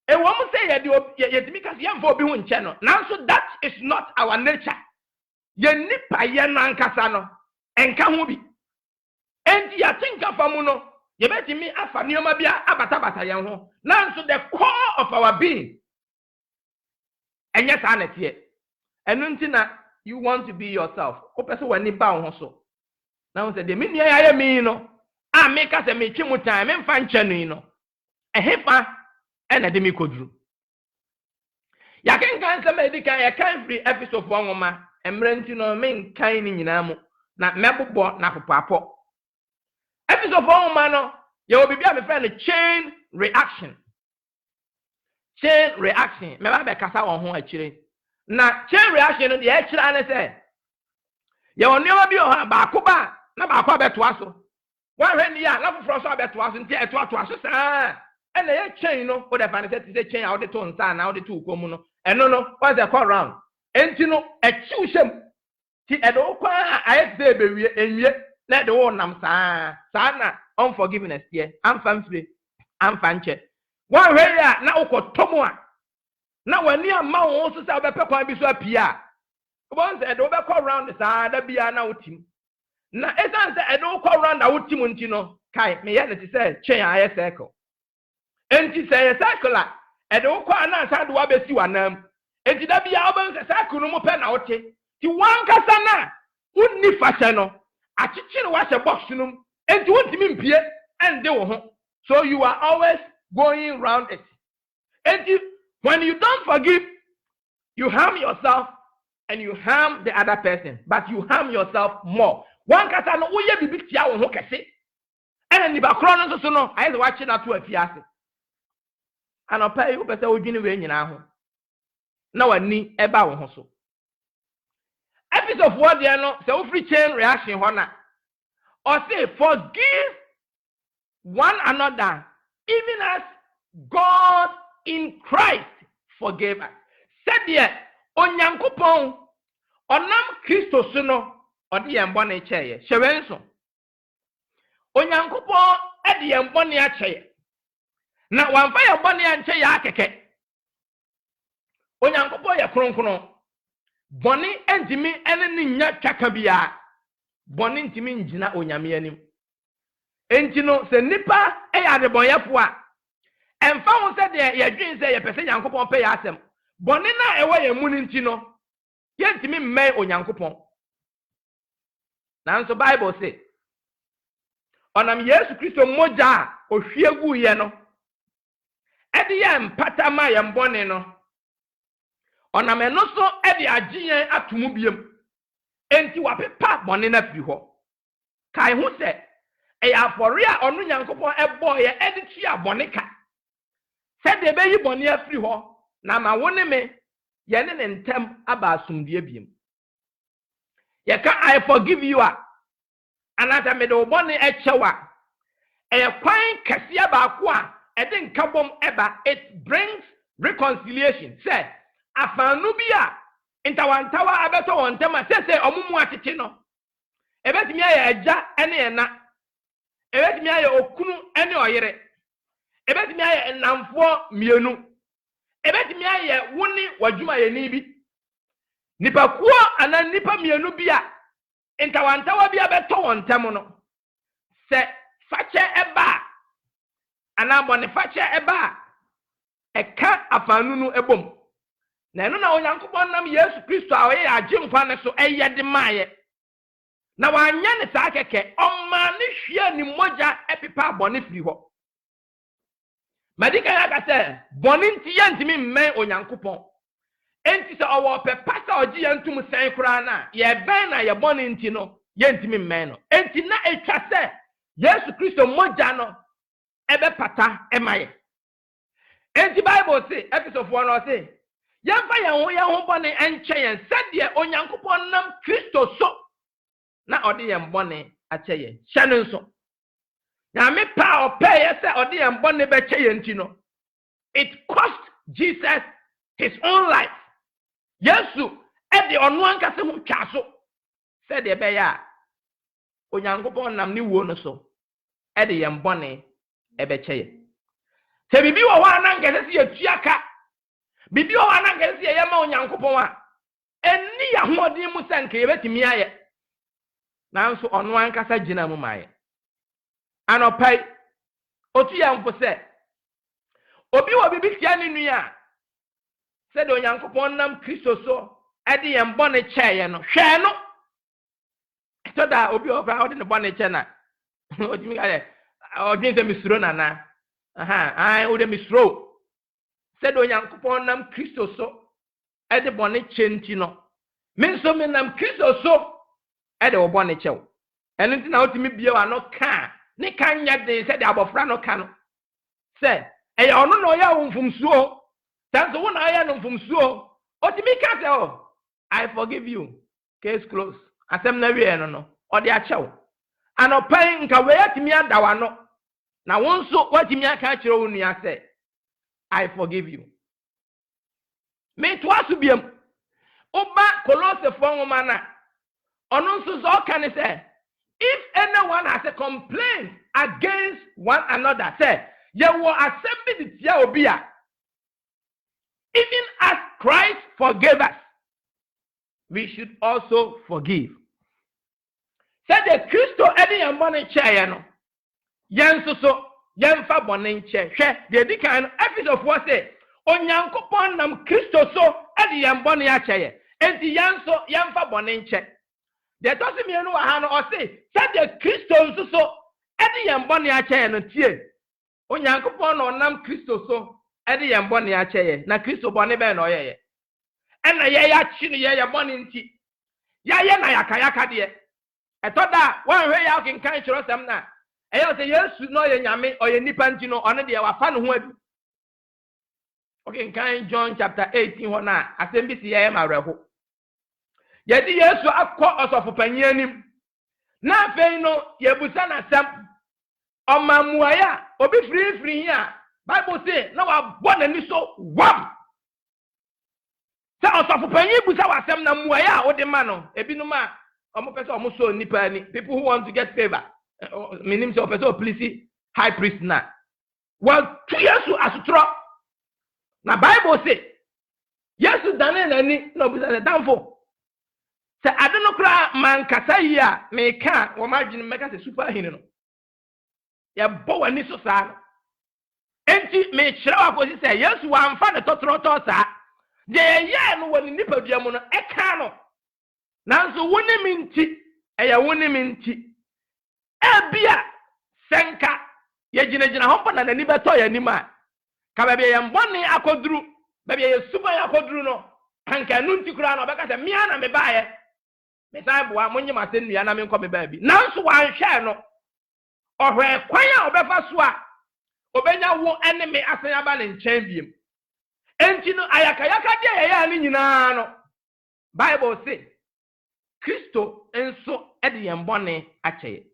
e wo mu se ye de yetimi kasi yemfa obi hu nche no nanso that is not our nature ye nipa ye no ankasa no enka ho bi enti ya tinka famu no ye betimi afa nioma bia abata ye ho nanso the core of our being enya sa na tie enu nti na you want to be yourself o pese wani ba ho so na won say de me nia ya mi no a me ka se me twi time me mfa nche no ehefa ena de mi koduru ya kan se me dikan ya kan free episode fo nwoma emre nti no me nkan ni nyina mu na mebobo na popapo episode fo nwoma no ye obi a me friend chain reaction me ba be kasa won ho akire na chain reaction no de e kira ne se ye won nioma bi o ha ba ko ba na ba ko abeto aso wa hwe ni ya na foforo so abeto aso nti eto ato aso saa ena ye chain no o de fa ne se ti chain a o de to nsa na o de to ukomu no eno no was the call round enti no echi ushem ti edo kwa aye se be wie enwie na de wo nam saa na unforgiveness here amfa mfire amfa nche wa hwe ya na ukotomo a na wani ama wo so sa obepe kwan bi so apia obon se edo be call round saa da bia na otim na esan se edo call round a otim nti no kai me ye ne ti se chain aye circle enti se ye circle a edo kwa na sa do abesi wanam enti da bia obon se circle no mo pe na ote ti wan kasa na unni fashe no achichiri wa se box no enti wontimi mpie ende wo ho so you are always going round it enti when you don't forgive you harm yourself and you harm the other person but you harm yourself more wan kasa no wo ye bibi tia wo ho kese ena ni ba kro no so no ayi se wa chi na to afiase anopa yi wo pese odwini we nyina ho na wani eba wo ho so episode of what there no say wo free chain reaction ho na or say forgive one another even as God in Christ forgave us. Said there onyankopon onam Kristo so no ode ye mbone cheye hyewenso onyankopon ede ye mbone a cheye na wanfa ye mbone a ncheye akeke onyankopon ye kronkron boni entimi ene ni nya twaka bia boni ntimi njina onyame anim entino se nipa ya de bonyefo a emfa ho se de ye dwen se ye pese nyankopon pe ya asem boni na ewo ye mu ni ntino ye ntimi mmei onyankopon nanso bible say onam Yesu Kristo moja ohwiegu ye no ede ye mpata ma ye mbone no onam eno so ede agyen atomu biem enti wapepa bone na firi ho kai hu se e afori a onu nyankopon ebo ye ede tia bone ka se de be yi bone afiri ho na ma woni me ye ne ntem aba asumdie biem ye ka I forgive you a anata me de bone echewa e kwan kase ba ko a ede nkabom eba it brings reconciliation say afanu bia intawantawa abeto wontema sese omumu atete no ebetimi aye eja ene ena ebetimi aye okunu ene oyere ebetimi aye namfo mienu ebetimi aye woni wadwuma ye ni bi nipa kuo ana nipa mienu bia intawantawa bia beto wontem no se fache eba ana bone fache eba eka afanu no ebom na eno na onyankopon nam Yesu Kristo a oye agyenkwa ne so eyede maaye na wanya ne saa keke omma ne hwia ni moja epipa bone firi ho madika ya ka se bone nti ya ntimi mmen onyankopon enti se owo pe pasa oji ya ntum sen kura na ye ben na ye bone nti no ye ntimi mmen no enti na etwa se Yesu Kristo moja no ebe pata emaye enti Bible say episode 1 no say yɛmfa yɛn ho bɔne ɛnkyɛ yɛn sɛdeɛ onyankopɔn nam Kristo so na ɔde yɛn bɔne akyɛ yɛn hyɛ no nso na me pa ɔpɛ yɛ sɛ ɔde yɛn bɔne bɛkyɛ yɛn nti no it cost Jesus his own life. Yesu ɛde ɔno ankasa ho twa so sɛdeɛ ɛbɛyɛ a onyankopɔn nam ne wuo no so ɛde yɛn bɔne ɛbɛkyɛ yɛn. Sɛ bibi wɔ hɔ a na nkɛsɛ sɛ yɛtua ka bibi wɔ hɔ a na nkɛsɛ sɛ yɛyɛ ma onyankopɔn a ɛnni yɛhoɔden mu sɛ nka yɛbɛtumi ayɛ nanso ɔno ankasa gyina mu ma yɛ. Anɔpai otu yɛn mpo sɛ obi wɔ bibi tia ne nua a sɛdeɛ onyankopɔn nam Kristo so ɛde yɛn bɔne kyɛɛ yɛn no hwɛ no ɛtɔ da obi wɔ koraa ɔde ne bɔne kyɛ na ɔtumi ka yɛ ɔdwen sɛ misuro nana wode misuro sɛdeɛ onyankopɔn nam Kristo so ɛde bɔne kyɛ nti no me nso me nam Kristo so ɛde wɔ bɔne kyɛw ɛno nti na wotumi bie w'ano ka ne ka nyɛ den sɛdeɛ abɔfra no ka no sɛ ɛyɛ ɔno na ɔyɛ wo mfomsuo tanso wo na ɔyɛ no mfomsuo otumi ka sɛ I forgive you case closed asɛm na wie no ɔde akyɛw anɔpai nka weyatumi ada w'ano na wo nso watumi aka akyerɛ wo nua sɛ I forgive you. Me to aso biam oba Kolosefo nwoma na ɔno nso so ɔka ne sɛ if anyone has a complaint against one another say yɛwɔ asɛm bi de tia obi a even as Christ forgave us we should also forgive. Said the Christo ɛde yɛn bɔne kyɛɛ no yɛn nso so yɛmfa bɔne nkyɛ hwɛ deɛ di kan no efisofoɔ sɛ onyankopɔn nam Kristo so ɛde yɛn bɔne akyɛ yɛ enti yɛn nso yɛmfa bɔne nkyɛ. Deɛ tɔsi mmienu wɔ ha no ɔse sɛdeɛ Kristo nso so ɛde yɛn bɔne akyɛ yɛ no tie onyankopɔn na ɔnam Kristo so ɛde yɛn bɔne akyɛ yɛ na Kristo bɔne bɛn na ɔyɛ yɛ ɛna yɛyɛ akyi no yɛyɛ bɔne nti yɛayɛ na yaka deɛ ɛtɔ da wɔnhwɛ yɛ akenkan kyerɛsɛm na ɛyɛ sɛ Yesu na ɔyɛ nyame ɔyɛ nipa nti no ɔno deɛ wafa ne ho adu. Okenkan John chapter 18 hɔ na asɛm bi si yɛyɛ ma awerɛho yɛde Yesu akɔ ɔsɔfopanyin anim na afei no yɛbusa n'asɛm ɔmamuaeɛ a obi firifiri yi a Bible say na wabɔ n'ani so wam sɛ ɔsɔfopanyin busa w'asɛm na mmuaeɛ a wode ma no ebinom a ɔmo pɛ sɛ ɔmo so nipa ani people who want to get favor menim sɛ ɔpɛ sɛ ɔplisi high priest na wɔtu Yesu asotorɔ na Bible say Yesu dane n'ani na obusa sɛ damfo sɛ ade no koraa mankasa yi a meka wɔ m'adwene mɛka sɛ super hene no yɛbɔ w'ani so saa no enti mekyerɛ wɔ akɔsi sɛ Yesu wamfa ne tɔtorɔtɔ saa deɛ yɛyɛ no wɔ ne nipadua mu no ɛka no nanso wo ne me nti ɛyɛ wo ne me nti ebia sɛnka yɛgyinagyina hɔ mpa na n'ani bɛtɔ yɛ anim a ka baabi yɛn bɔne akɔduru baabi yɛ suban akɔduru no anka no nti koraa na ɔbɛka sɛ mmea na mebaeɛ mesan boa monye m'asɛ nnua na menkɔ me baabi nanso wanhwɛ no ɔhwɛ kwan a ɔbɛfa so a obenya wo ene me asan aba ne nkyɛn biem enti no ayakayaka de yɛyɛ ne nyinaa no Bible say Kristo enso ɛde yɛn bɔne akyɛ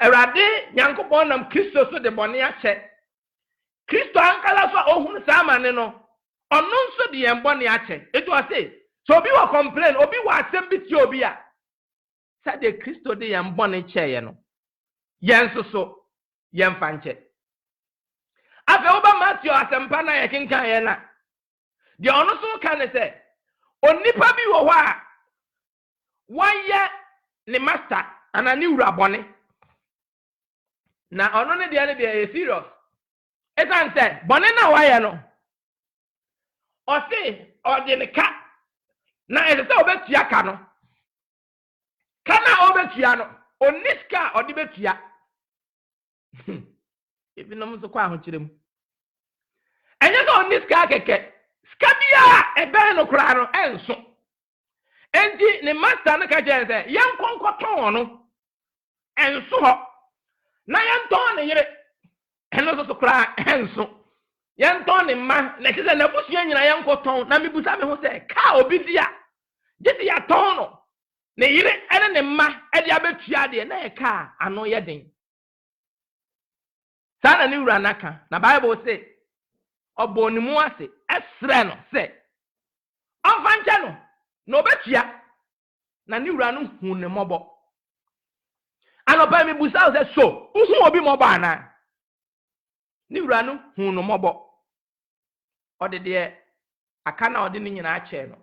Awurade Nyankopɔn nam Kristo so de bɔne akyɛ Kristo ankala so ohunu saa mane no ɔno nso de yɛn bɔne akyɛ etu ɔse so obi wɔ complain obi wɔ asɛm bi tie obi a sɛ de Kristo de yɛn bɔne kyɛ no yɛn nso so yɛn fa nkyɛ afa oba Matthew asɛmpa na yɛkenkan yɛn na deɛ ɔno so ka ne sɛ onipa bi wɔ hɔ a wɔyɛ ne master ana ne wura bɔne na ɔno ne deɛ yɛ serious ɛsan sɛ bɔne na wɔyɛ no ɔse ɔde ne ka na ɛsɛ sɛ ɔbɛtua ka no ka na ɔbɛtua no onni sika a ɔde bɛtua ebinom nso kɔ ahokyerɛ mu ɛnyɛ sɛ onni sika kɛkɛ sika bia ɛbɛn no koraa no ɛnso enti ne master no ka kyerɛ sɛ yɛnkɔnkɔtɔn no ɛnso hɔ na yɛntɔn ne yere ɛno nso so koraa ɛnso Yanton ne ma na kisa na busua nyina yankoton na mebusa me ho se ka obi dia gidi ya ton no ne yire ene ne ma e dia betua de na ye ka ano ye den sana ni wura naka na Bible say obo ni mu ase esre no se onfanche no na obetua na ni wura no hu ne mobo anopa mebusa se so hu obi mobo ana ni wura no hu no mobo ode de aka na ode ni nyina ache no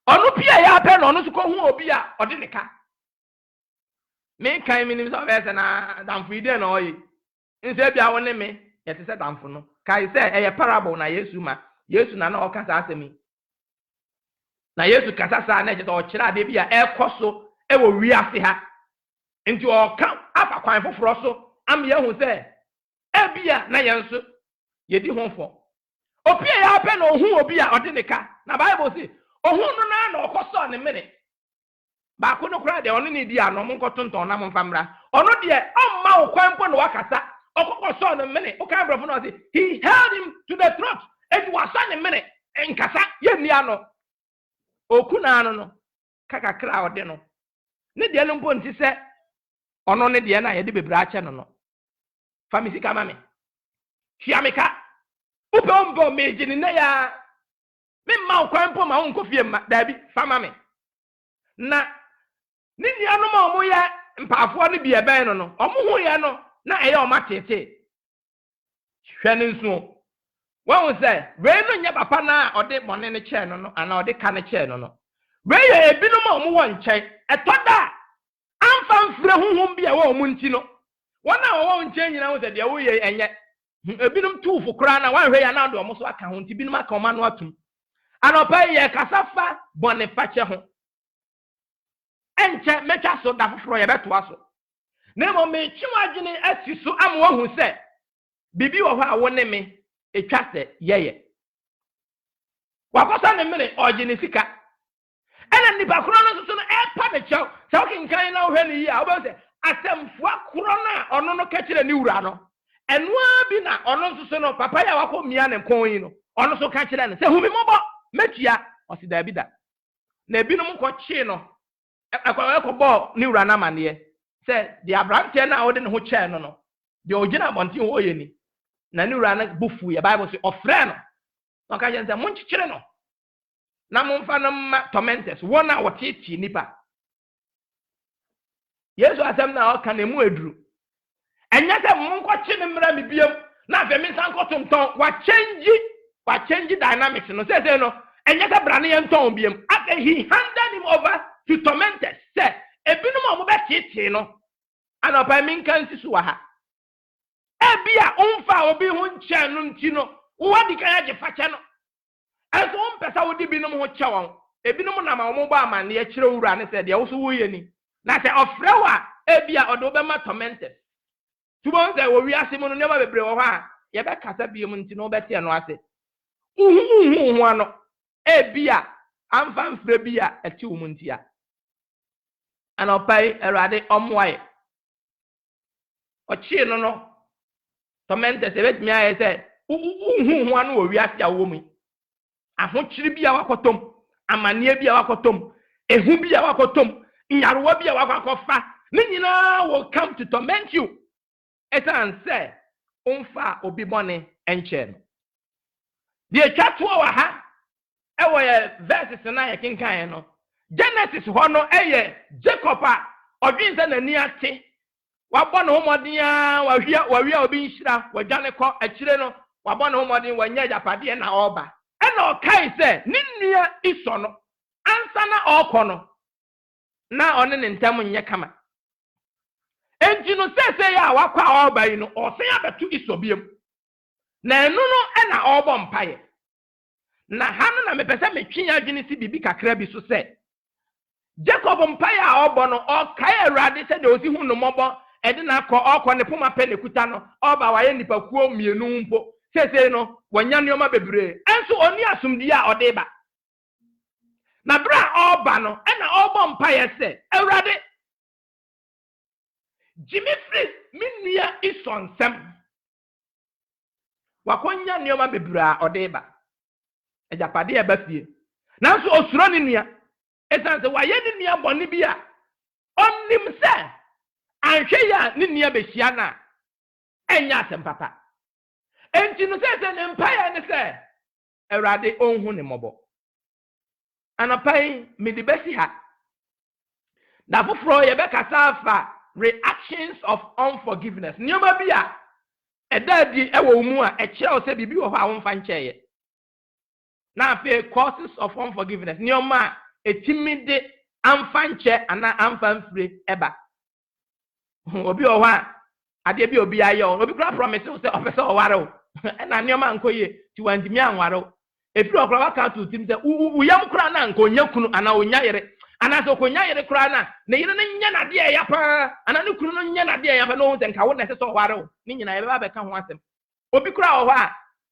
onu pia ya pe no onu so ko hu obi a ode ne ka me kan mi ni so be se na damfo ide na oyi nse bia woni me yete se damfo no kai se eye parable na Yesu ma Yesu na o kasa asemi na Yesu kasa sa na je o kira de bia e koso e wo wi ase ha nti o ka afa kwan foforo so am ye hu se e bia na ye nso yedi honfo opia ya pe no hu obi a ode ne ka na Bible say ohun no na okoso ne mene ba ko no kra de ono ne di ano mo nkotonton na mo famra ono de omma okwanpo no wakasa okokoso ne mene o kan brofo no say he held him to the throat and was ne mene enkasa ye ni ano okuna ano no kaka kra ode no ne de no mpo nti se ono ne de na ye de bebra ache no no famisi kama me hiameka upombo mejini na ya memma okwanpo ma wonko fie ma dabi fama me na nini anu ma omo ya mpaafo ne bia ben no no omo hu ya no na eye o matete hwene nso won se we no nya papa na ode bone ne che no no ana ode ka ne che no no we ye ebinu ma omo won nche etoda amfa mfre huhum bia wa omo nti no wona wo won nche nyina wo se de wo ye enye ebinum tuufo kra na wan hwe ya na do omo so aka ho nti binum aka oma no atum anopa ye kasafa bone pache ho enche mecha so da foforo ye beto aso na mo me chiwadwene asi so amwo hu se bibi wo ho a wo ne me etwa se yeye wakosa ne mere ogene sika ena nipa kro no so no e pa be chew se o kinkan na wo hwe ne yi a wo be se atemfo akro na ono no ka kire ni wura no enua bi na ono so no papa ya wako mia ne kon yi no ono so ka kire ne se humi mobo metua osi da bi da na ebinum ko chi no akwa bo ni wura na mane se di abrante na ode ne ho che no no de ogina bonti ho ye ni na ni wura na bufu ya Bible say ofre no no ka je se mo nchichire no na mo mfa no ma tormentors wona wotiti nipa Yesu asem na o ka na mu eduru enya se mo nko chi ne mra mi biem na afa mi san ko tonton wa change dynamics no say no enya se bra ne ye nton biem after he handed him over to tormentors say ebinum omo be titi no ana pa mi nkan sisu wa ha ebia onfa obi hu nche no nti no wo di kan age fache no eso on pesa wo di binum ho che won ebinum na ma omo ba ama ne kire wura ne se de wo so wo ye ni na se ofrewa ebia odo be ma tormentors tubon se wo wi ase mu no ne ba bebre wo ha ye be kasa bi mu nti no be tie no ase uhu ano ebia amfa mfre bia ati wo mu nti a anopai erade omwae ochi no no tormentors ebetimi aye se uhu ano wo wi ase a wo mu ahochiri bia wakotom amane bia wakotom ehu bia wakotom nyarowa bia wakofa ne nyina will come to torment you etan say onfa obi bone enche no de twato wa ha ewo ye verses na ye kenkan no Genesis ho no eye Jacob a odwin se nani ate wabọ no homodin a wawia obi nhira wadwane kọ akire no wabọ no homodin wanya japade na oba ena okai se ninnua iso no ansa na okọ no na one ne ntam nye kama enti no sese ya wakwa oba yi no osen abetu iso biem na enu no ena obo mpaye na hanu na mepese metwi adwene si bibi kakra bi so se Jacob mpaye a obo no okai awrade se de osi hu no mobo ede na akọ ne poma pe ne kuta no oba waye nipa kuo mienu mpo sese no wanya nioma bebre enso oni asumdi a ode ba na bra oba no ena obo mpaye se awrade Jimmy Free minia isonsem wakonya nneɛma bebree a ɔde ba agyapade a ɛba fie nanso osuro ne nua ɛsan sɛ wayɛ ne nua bɔne bi a ɔnim sɛ anhwɛ ya ne nua behyia na ɛnyɛ asɛm papa enti no sɛ ne mpaeɛ ne sɛ Awurade ɔnhu ne mmɔbɔ anapai mede bɛsi ha da foforɔ yɛbɛkasa afa reactions of unforgiveness nneɛma bi a ɛda di ɛwɔ mu a ɛkyerɛw sɛ biribi wɔ hɔ a womfa nkyɛeɛ na afei causes of unforgiveness nneɛma a ɛtumi de amfa nkyɛ anaa amfa mfire ɛba obi wɔ hɔ a adeɛ bi obi ayɛ o obi kora promise wo sɛ ɔpɛ sɛ ɔware wo ɛna nneɛma nkɔ yie ti wantumi anware wo efiri ɔkora waka to tim sɛ wuyam kora na nkonya kunu anaa onya yere anaa sɛ okonya yere kora na ne yere no nyɛ nadeɛ ɛya paa anaa ne kunu no nyɛ nadeɛ ɛya paa na ɔhu sɛ nka wo na ɛsɛ sɛ ɔware wo ne nyinaa yɛbɛba bɛka ho asɛm obi kora wɔ hɔ a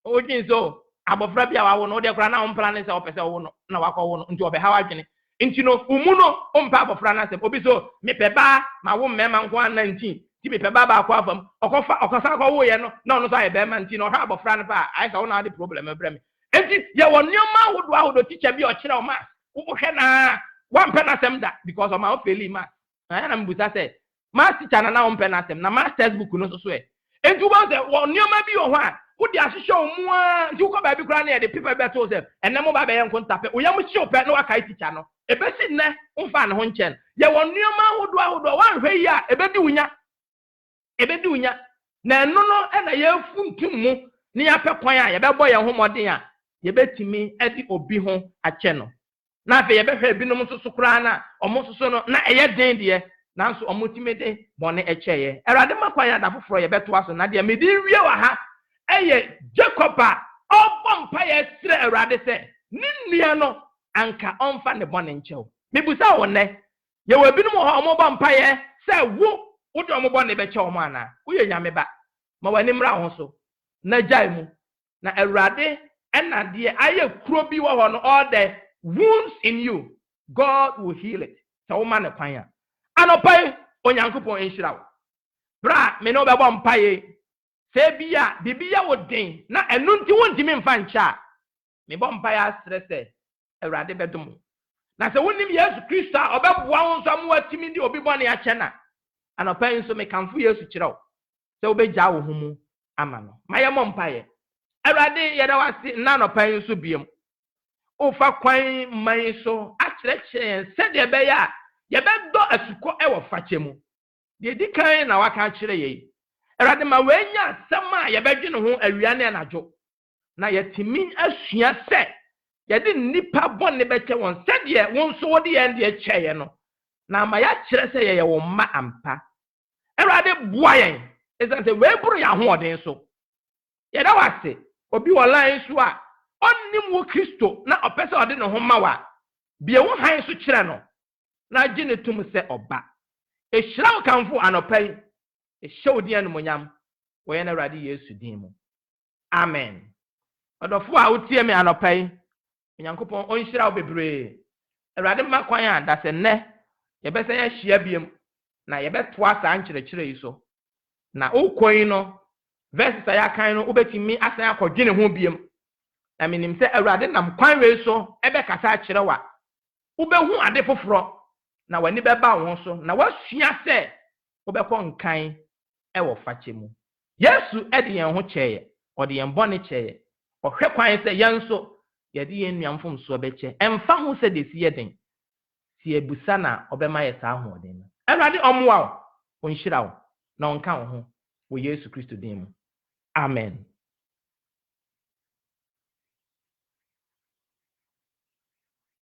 ɔdwen sɛ abɔfra bi a wawo no wodeɛ kora na wompla ne sɛ ɔpɛ sɛ wo no na wakɔwo no nti ɔbɛha wadwene nti no umu no ɔmpa abɔfra no asɛm obi so mepɛ baa ma wo mmɛma nko a 19 ti mepɛ baa baako afam ɔkɔsa akɔwoyɛ no na ɔno so ayɛ bɛrima nti na ɔhwɛ abɔfra no pa a ayɛ sɛ wo na wode problem brɛ me enti yɛwɔ nneɛma ahodoɔ teacher bi ɔkyerɛ wo ma wohwɛ na wampɛ n'asɛm da because ɔma wofeli ma ɛyɛ na mbusa sɛ math teacher na wompɛ n'asɛm na math textbook no so ɛ enti wobɛhu sɛ wɔ nneɛma bi wɔ hɔ a wode ahyehyɛ wo mu a nti wokɔ baabi koraa ne yɛde pepa bɛto sɛ ɛnɛ mo ba bɛyɛ nko ntapɛ woyam hyew pɛ na wakae teacher no ɛbɛsi nnɛ womfa ne ho nkyɛn yɛwɔ nneɛma ahodoɔ woanhwɛ yi a ɛbɛdi wo nya na ɛno no ɛna yɛfuntum mu ne yɛapɛ kwan a yɛbɛbɔ yɛn ho mmɔden a yɛbɛtumi de obi ho akyɛ no na afei yɛbɛhwɛ ebinom nso so koraa na ɔmo nso so no na ɛyɛ den deɛ nanso ɔmo tumi de bɔne ɛkyɛeɛ Awurade ma kwan a da foforɔ yɛbɛtoa so na deɛ mede wie wɔ ha ɛyɛ Jacob a ɔbɔ mpaeɛ srɛ Awurade sɛ ne nua no anka ɔmfa ne bɔne nkyɛw mebusa wo nnɛ yɛwɔ ebinom wɔ hɔ ɔmo bɔ mpaeɛ sɛ wode ɔmo bɔne bɛkyɛ ɔmo anaa woyɛ nyame ba ma w'ani mmra ho so na gyae mu na Awurade ɛna deɛ ayɛ kuro bi wɔ hɔ no all the wounds in you God will heal it sɛ woma ne kwan a anɔpae Onyankopɔn nhyira wo bra me ne wobɛbɔ mpaeɛ sɛ bibi yɛ wo den na ɛno nti wontimi mfa nkyɛ a mebɔ mpaeɛ asrɛ sɛ Awurade bɛdom wo na sɛ wonim Yesu Kristo a ɔbɛboa wo nso ama watimi de obi bɔne akyɛ na anɔpae nso mekamfo Yesu kyerɛ wo sɛ wobɛgyaa wo ho mu ama no ma yɛmmɔ mpaeɛ Awurade yɛda wase nna anɔpae nso biam wofa kwan man so akyerɛkyerɛ yɛn sɛdeɛ ɛbɛyɛ a yɛbɛdɔ asukɔ ɛwɔ fakyɛ mu deɛ di kan na waka akyerɛ yɛn Awurade ma wanya asɛm a yɛbɛdwe ne ho awia ne anadwo na yɛtumi asua sɛ yɛde nnipa bɔne bɛkyɛ wɔn sɛdeɛ wɔn nso wɔde yɛn deɛ kyɛeɛ no na ma yɛakyerɛ sɛ yɛyɛ wɔn mma ampa Awurade boa yɛn ɛsiane sɛ weeboro yɛn ahoɔden so yɛda wase obi wɔ line so a ɔnim wo Kristo na ɔpɛ sɛ ɔde ne ho ma wa bie wo han so kyerɛ no na gye ne tum sɛ ɔba ehyira wo kamfo anɔpa yi ehyɛ wo din animonyam wɔyɛ na Awurade Yesu din mu amen ɔdɔfo a wotie me anɔpa yi Onyankopɔn ɔnhyira wo bebree Awurade ma kwan a da sɛ nnɛ yɛbɛsɛ yɛhyia biem na yɛbɛtoa saa nkyerɛkyerɛ yi so na wokɔ yi no verses a yɛakan no wobɛtumi asan akɔdwene ho biem na menim sɛ Awurade nam kwan wei so ɛbɛkasa akyerɛ wa wobɛhu ade foforɔ na w'ani bɛba wo ho so na wasua sɛ wobɛkɔ nkan ɛwɔ fakyɛ mu Yesu ɛde yɛn ho kyɛeɛ ɔde yɛn bɔne kyɛeɛ ɔhwɛ kwan sɛ yɛn nso yɛde yɛn nua mfomsoɔ bɛkyɛ ɛmfa ho sɛ de si yɛ den si ebusa na ɔbɛma yɛ saa ahoɔden no Awurade ɔmmoa wo ɔnhyira wo na ɔnka wo ho wɔ Yesu Kristo din mu amen